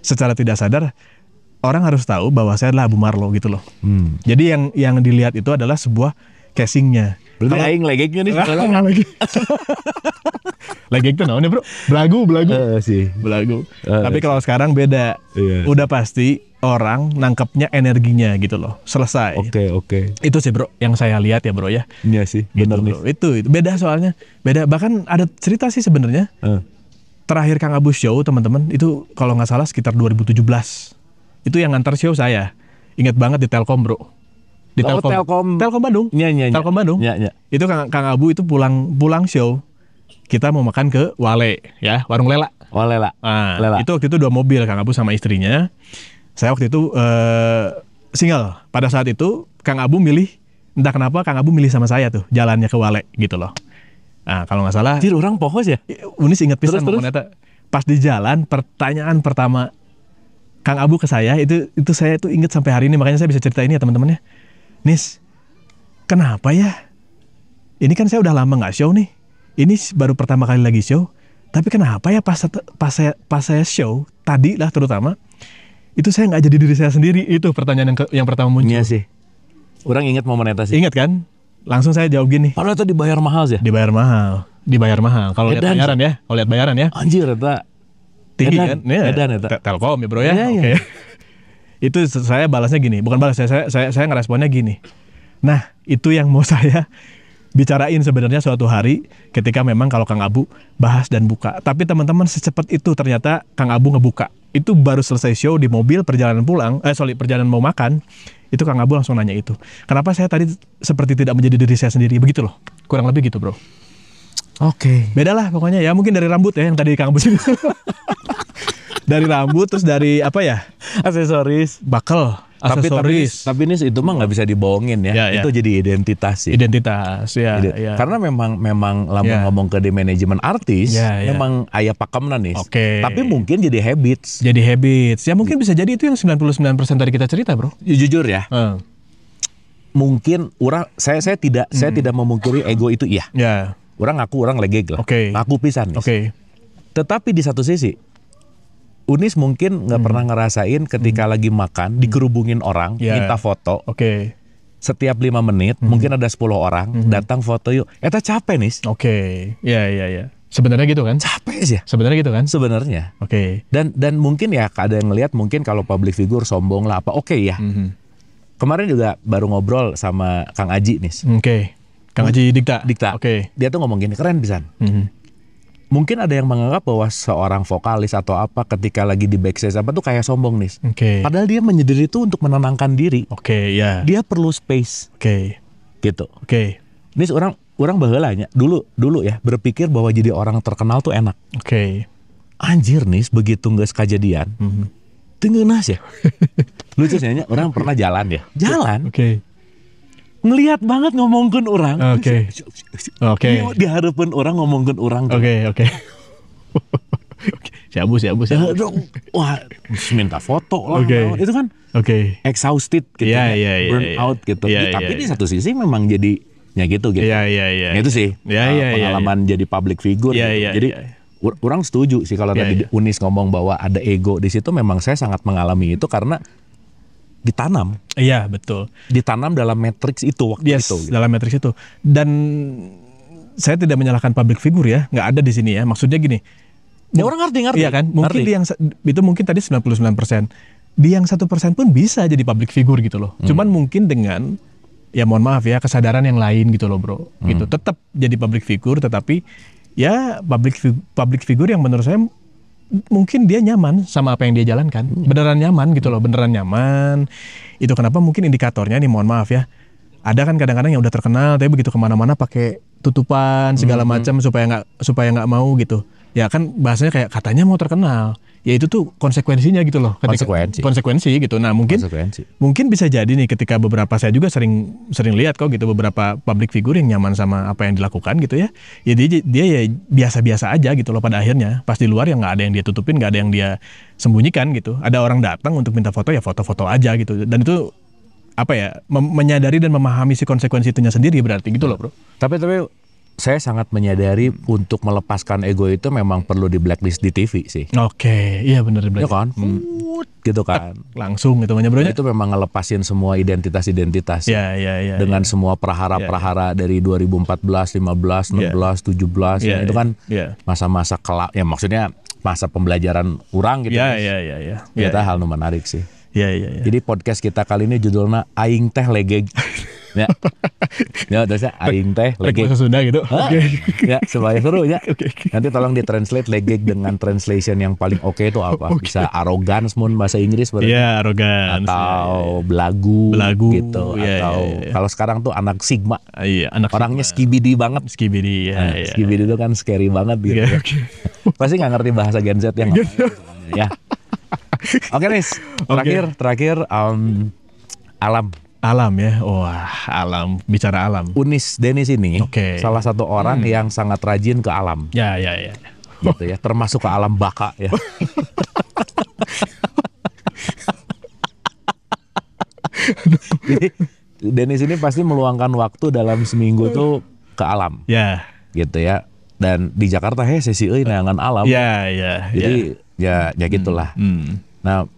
secara tidak sadar. Orang harus tahu bahwa saya adalah Abu Marlo gitu loh. Jadi yang dilihat itu adalah sebuah casingnya. Berarti aing legeknya nih. Legek itu namanya bro, belagu. Sih. Belagu. Tapi kalau sekarang beda. Iya. Udah pasti orang nangkepnya energinya gitu loh. Selesai. Oke. Itu sih bro, yang saya lihat ya bro ya. Iya sih, benar nih. Itu beda soalnya. Beda. Bahkan ada cerita sih sebenarnya. Terakhir Kang Abu show teman-teman itu kalau nggak salah sekitar 2017. Itu yang ngantar show saya. Ingat banget di Telkom bro. Di Telkom Bandung. Iya. Telkom Bandung. Iya. Itu Kang Abu itu pulang show. Kita mau makan ke Wale ya, warung Lela. Lela. Lela. Itu waktu itu 2 mobil Kang Abu sama istrinya. Saya waktu itu single. Pada saat itu Kang Abu milih, entah kenapa Kang Abu milih sama saya tuh jalannya ke Wale gitu loh. Nah kalau nggak salah. Jadi orang pohos ya? Unis ingat pisan terus. Pas di jalan pertanyaan pertama Kang Abu ke saya itu saya tuh ingat sampai hari ini, makanya saya bisa cerita ini ya teman-teman ya. Nis, kenapa ya? Ini kan saya udah lama nggak show nih. Ini baru pertama kali lagi show. Tapi kenapa ya pas saya show tadi lah terutama itu saya nggak jadi diri saya sendiri. Itu pertanyaan yang pertama muncul. Iya sih. Orang ingat momen itu sih. Ingat kan? Langsung saya jawab gini. Padahal itu dibayar mahal sih. Dibayar mahal. Kalau lihat bayaran ya. Anjir eta. Tinggi kan? Edan eta. Telkom ya bro ya. Iya. Oke. Itu saya balasnya gini. Bukan balas, saya ngeresponnya gini. Nah, itu yang mau saya bicarain sebenarnya suatu hari ketika memang kalau Kang Abu bahas dan buka. Tapi teman-teman secepat itu ternyata Kang Abu ngebuka. Itu baru selesai show di mobil perjalanan perjalanan mau makan. Itu Kang Abu langsung nanya itu. Kenapa saya tadi seperti tidak menjadi diri saya sendiri? Begitu loh. Kurang lebih gitu bro. Oke. Beda lah pokoknya ya. Mungkin dari rambut ya yang tadi Kang Abu Dari rambut, terus dari apa ya? Aksesoris. Bakel, aksesoris. Tapi nis itu mah nggak bisa dibohongin ya. Ya, ya. Itu jadi identitas sih. Identitas, ya. Ya. Karena memang lamun Ya. ngomong ke di manajemen artis, Ya, ya. memang aya pakemna nis. Oke. Tapi mungkin jadi habits. Jadi habits. Ya mungkin bisa jadi itu yang 99% tadi kita cerita, bro. Jujur ya, mungkin saya tidak memungkiri ego itu iya. Ya. Orang legeg lah. Oke. Ngaku pisan nis. Oke. Tetapi di satu sisi, Unis mungkin nggak pernah ngerasain ketika lagi makan dikerubungin orang, Ya. minta foto. Oke. Setiap 5 menit mungkin ada 10 orang datang foto yuk. Eta capek nis. Oke. Ya. Sebenarnya gitu kan? Capek sih ya. Sebenarnya gitu kan? Sebenarnya. Oke. Dan mungkin ya ada yang ngelihat mungkin kalau public figure sombong lah apa. Oke ya. Kemarin juga baru ngobrol sama Kang Aji nis. Oke. Kang Haji Dikta. Oke. Dia tuh ngomong gini, keren pisan. Mungkin ada yang menganggap bahwa seorang vokalis atau apa ketika lagi di backstage apa tuh kayak sombong nis. Oke. Padahal dia menyendiri itu untuk menenangkan diri. Oke, ya. Dia perlu space Oke. gitu. Oke. Nis orang baheulanya dulu ya berpikir bahwa jadi orang terkenal tuh enak. Oke. Anjir nis begitu geus kajadian. Tengeunas ya. Lucunya orang pernah jalan ya. Jalan. Oke. Ngelihat banget ngomongkeun orang. Oke. Oke. Dihareupeun orang ngomongkeun orang. Oke. Siabu. Wah, minta foto lah. Oke. Itu kan exhausted gitu. Iya. Burn out gitu. Iya, Tapi iya, di satu sisi memang jadi ya gitu. Iya. Itu sih. Iya. Pengalaman jadi public figure. Iya. Jadi orang setuju sih kalau tadi Unis ngomong bahwa ada ego di situ. Memang saya sangat mengalami itu karena ditanam. Iya, betul. Ditanam dalam matriks itu waktu Yes, itu. Gitu. dalam matriks itu. Dan saya tidak menyalahkan public figure ya, nggak ada di sini ya. Maksudnya gini. Ya orang ngerti. Iya kan? Mungkin di yang itu mungkin tadi 99%. Di yang 1% pun bisa jadi public figure gitu loh. Cuman mungkin dengan ya mohon maaf ya kesadaran yang lain gitu loh, bro. Gitu. Tetap jadi public figure tetapi ya public figure yang menurut saya mungkin dia nyaman sama apa yang dia jalankan. Beneran nyaman gitu loh, beneran nyaman. Itu kenapa mungkin indikatornya nih mohon maaf ya. Ada kan kadang-kadang yang udah terkenal tapi begitu kemana-mana pakai tutupan segala macam supaya nggak mau gitu. Ya kan bahasanya kayak katanya mau terkenal. Ya itu tuh konsekuensinya gitu loh. Konsekuensi gitu. Nah mungkin bisa jadi nih ketika beberapa saya juga sering lihat kok gitu beberapa public figure yang nyaman sama apa yang dilakukan gitu ya. Ya dia ya biasa-biasa aja gitu loh pada akhirnya. Pas di luar ya nggak ada yang dia tutupin, nggak ada yang dia sembunyikan gitu. Ada orang datang untuk minta foto ya foto-foto aja gitu. Dan itu apa ya menyadari dan memahami si konsekuensi itunya sendiri berarti gitu loh, bro. Tapi saya sangat menyadari untuk melepaskan ego itu memang perlu di blacklist di TV sih. Oke, iya benar di Ya kan? Gitu kan. Langsung gitu bronya. Itu memang ngelepasin semua identitas-identitas. Ya. Dengan semua prahara-prahara dari 2014, 15, 16, 17 itu kan masa-masa kelak ya maksudnya masa pembelajaran orang gitu. Iya. Kita hal menarik sih. Iya. Jadi podcast kita kali ini judulnya Aing Teh Legeg. Ya terusnya Aing Teh Legeg. Bahasa Sunda gitu. Ya supaya seru ya. Nanti tolong ditranslate legeg dengan translation yang paling oke itu apa? Bisa arrogance mun bahasa Inggris berarti. Iya, arrogance. Atau belagu gitu. Atau kalau sekarang tuh anak Sigma. Iya, anak orangnya skibidi banget. Skibidi ya. Skibidi itu kan scary banget gitu. Pasti nggak ngerti bahasa Gen Z yang ya. Oke Nis, terakhir alam ya. Wah, alam, bicara alam. Unis Denis ini salah satu orang yang sangat rajin ke alam. Ya. Gitu ya, termasuk ke alam baka ya. Jadi Denis ini pasti meluangkan waktu dalam seminggu tuh ke alam. Ya. Gitu ya. Dan di Jakarta sesi neangan alam. Ya. Jadi ya gitulah. Nah,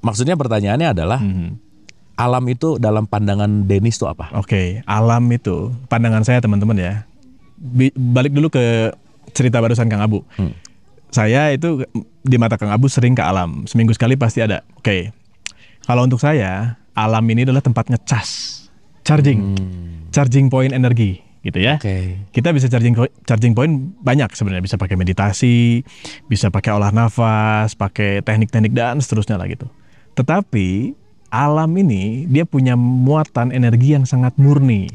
maksudnya pertanyaannya adalah alam itu dalam pandangan Denis itu apa? Alam itu pandangan saya teman-teman ya. Balik dulu ke cerita barusan Kang Abu. Saya itu di mata Kang Abu sering ke alam. Seminggu sekali pasti ada. Kalau untuk saya, alam ini adalah tempat ngecas, charging point energi. Gitu ya. Kita bisa charging point banyak sebenarnya, bisa pakai meditasi, bisa pakai olah nafas, pakai teknik-teknik dan seterusnya lah gitu. Tetapi alam ini dia punya muatan energi yang sangat murni.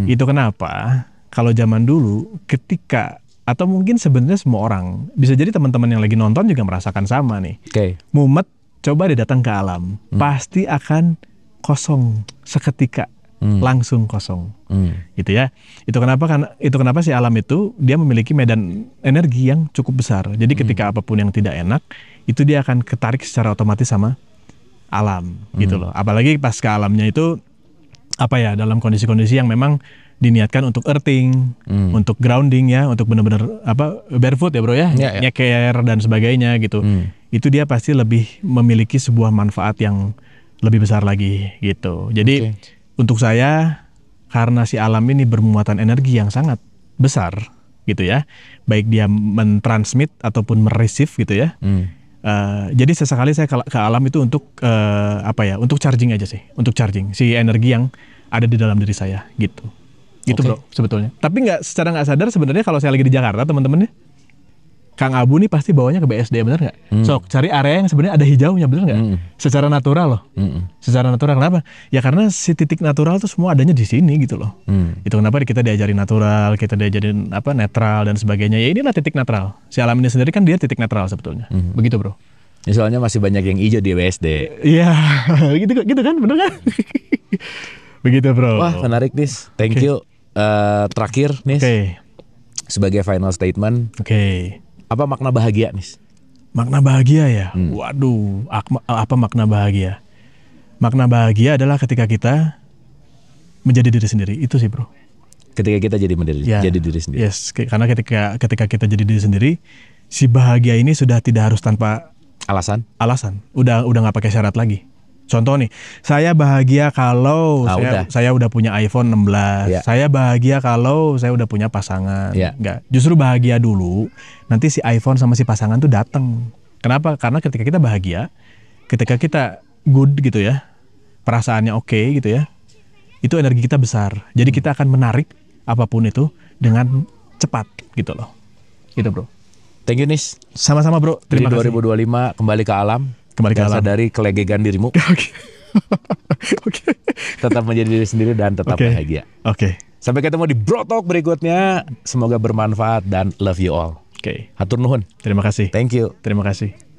Itu kenapa kalau zaman dulu ketika atau mungkin sebenarnya semua orang, bisa jadi teman-teman yang lagi nonton juga merasakan sama nih. Oke. Mumet, coba deh datang ke alam, pasti akan kosong seketika, langsung kosong, gitu ya. Itu kenapa si alam itu dia memiliki medan energi yang cukup besar. Jadi ketika apapun yang tidak enak, itu dia akan ketarik secara otomatis sama alam, gitu loh. Apalagi pas ke alamnya itu dalam kondisi-kondisi yang memang diniatkan untuk earthing, untuk grounding ya, untuk benar-benar barefoot ya bro ya, nyeker dan sebagainya gitu. Itu dia pasti lebih memiliki sebuah manfaat yang lebih besar lagi gitu. Jadi untuk saya, karena si alam ini bermuatan energi yang sangat besar gitu ya, baik dia mentransmit ataupun mereceive gitu ya. Jadi sesekali saya ke alam itu untuk untuk charging aja sih, untuk charging si energi yang ada di dalam diri saya gitu. Gitu bro sebetulnya. Tapi secara nggak sadar sebenarnya kalau saya lagi di Jakarta teman-teman ya, Kang Abu nih pasti bawanya ke BSD, bener nggak? Sok cari area yang sebenarnya ada hijaunya, bener nggak? Secara natural loh. Secara natural kenapa? Ya karena si titik natural tuh semua adanya di sini gitu loh. Itu kenapa kita diajarin natural, kita diajarin netral dan sebagainya. Ya inilah titik netral. Si alam ini sendiri kan dia titik netral sebetulnya. Begitu bro. Ya, soalnya masih banyak yang hijau di BSD. Iya, gitu kan, bener kan? Begitu bro. Wah menarik Nis, thank you. Terakhir Nis, sebagai final statement, apa makna bahagia Nis? Makna bahagia ya? Waduh, apa makna bahagia? Makna bahagia adalah ketika kita menjadi diri sendiri, itu sih bro. Ketika kita jadi diri sendiri. Yes, karena ketika kita jadi diri sendiri, si bahagia ini sudah tidak harus tanpa alasan. Udah nggak pakai syarat lagi. Contoh nih, saya bahagia kalau saya udah punya iPhone 16. Saya bahagia kalau saya udah punya pasangan. Enggak, justru bahagia dulu. Nanti si iPhone sama si pasangan tuh datang. Kenapa? Karena ketika kita bahagia, ketika kita good gitu ya, perasaannya oke gitu ya, itu energi kita besar. Jadi kita akan menarik apapun itu dengan cepat gitu loh. Gitu bro. Thank you Nis. Sama-sama bro. Terima kasih. 2025 kembali ke alam. Dan sadari kelegegan dirimu. Tetap menjadi diri sendiri dan tetap bahagia. Sampai ketemu di Bro Talk berikutnya. Semoga bermanfaat dan love you all. Hatur nuhun. Terima kasih. Thank you. Terima kasih.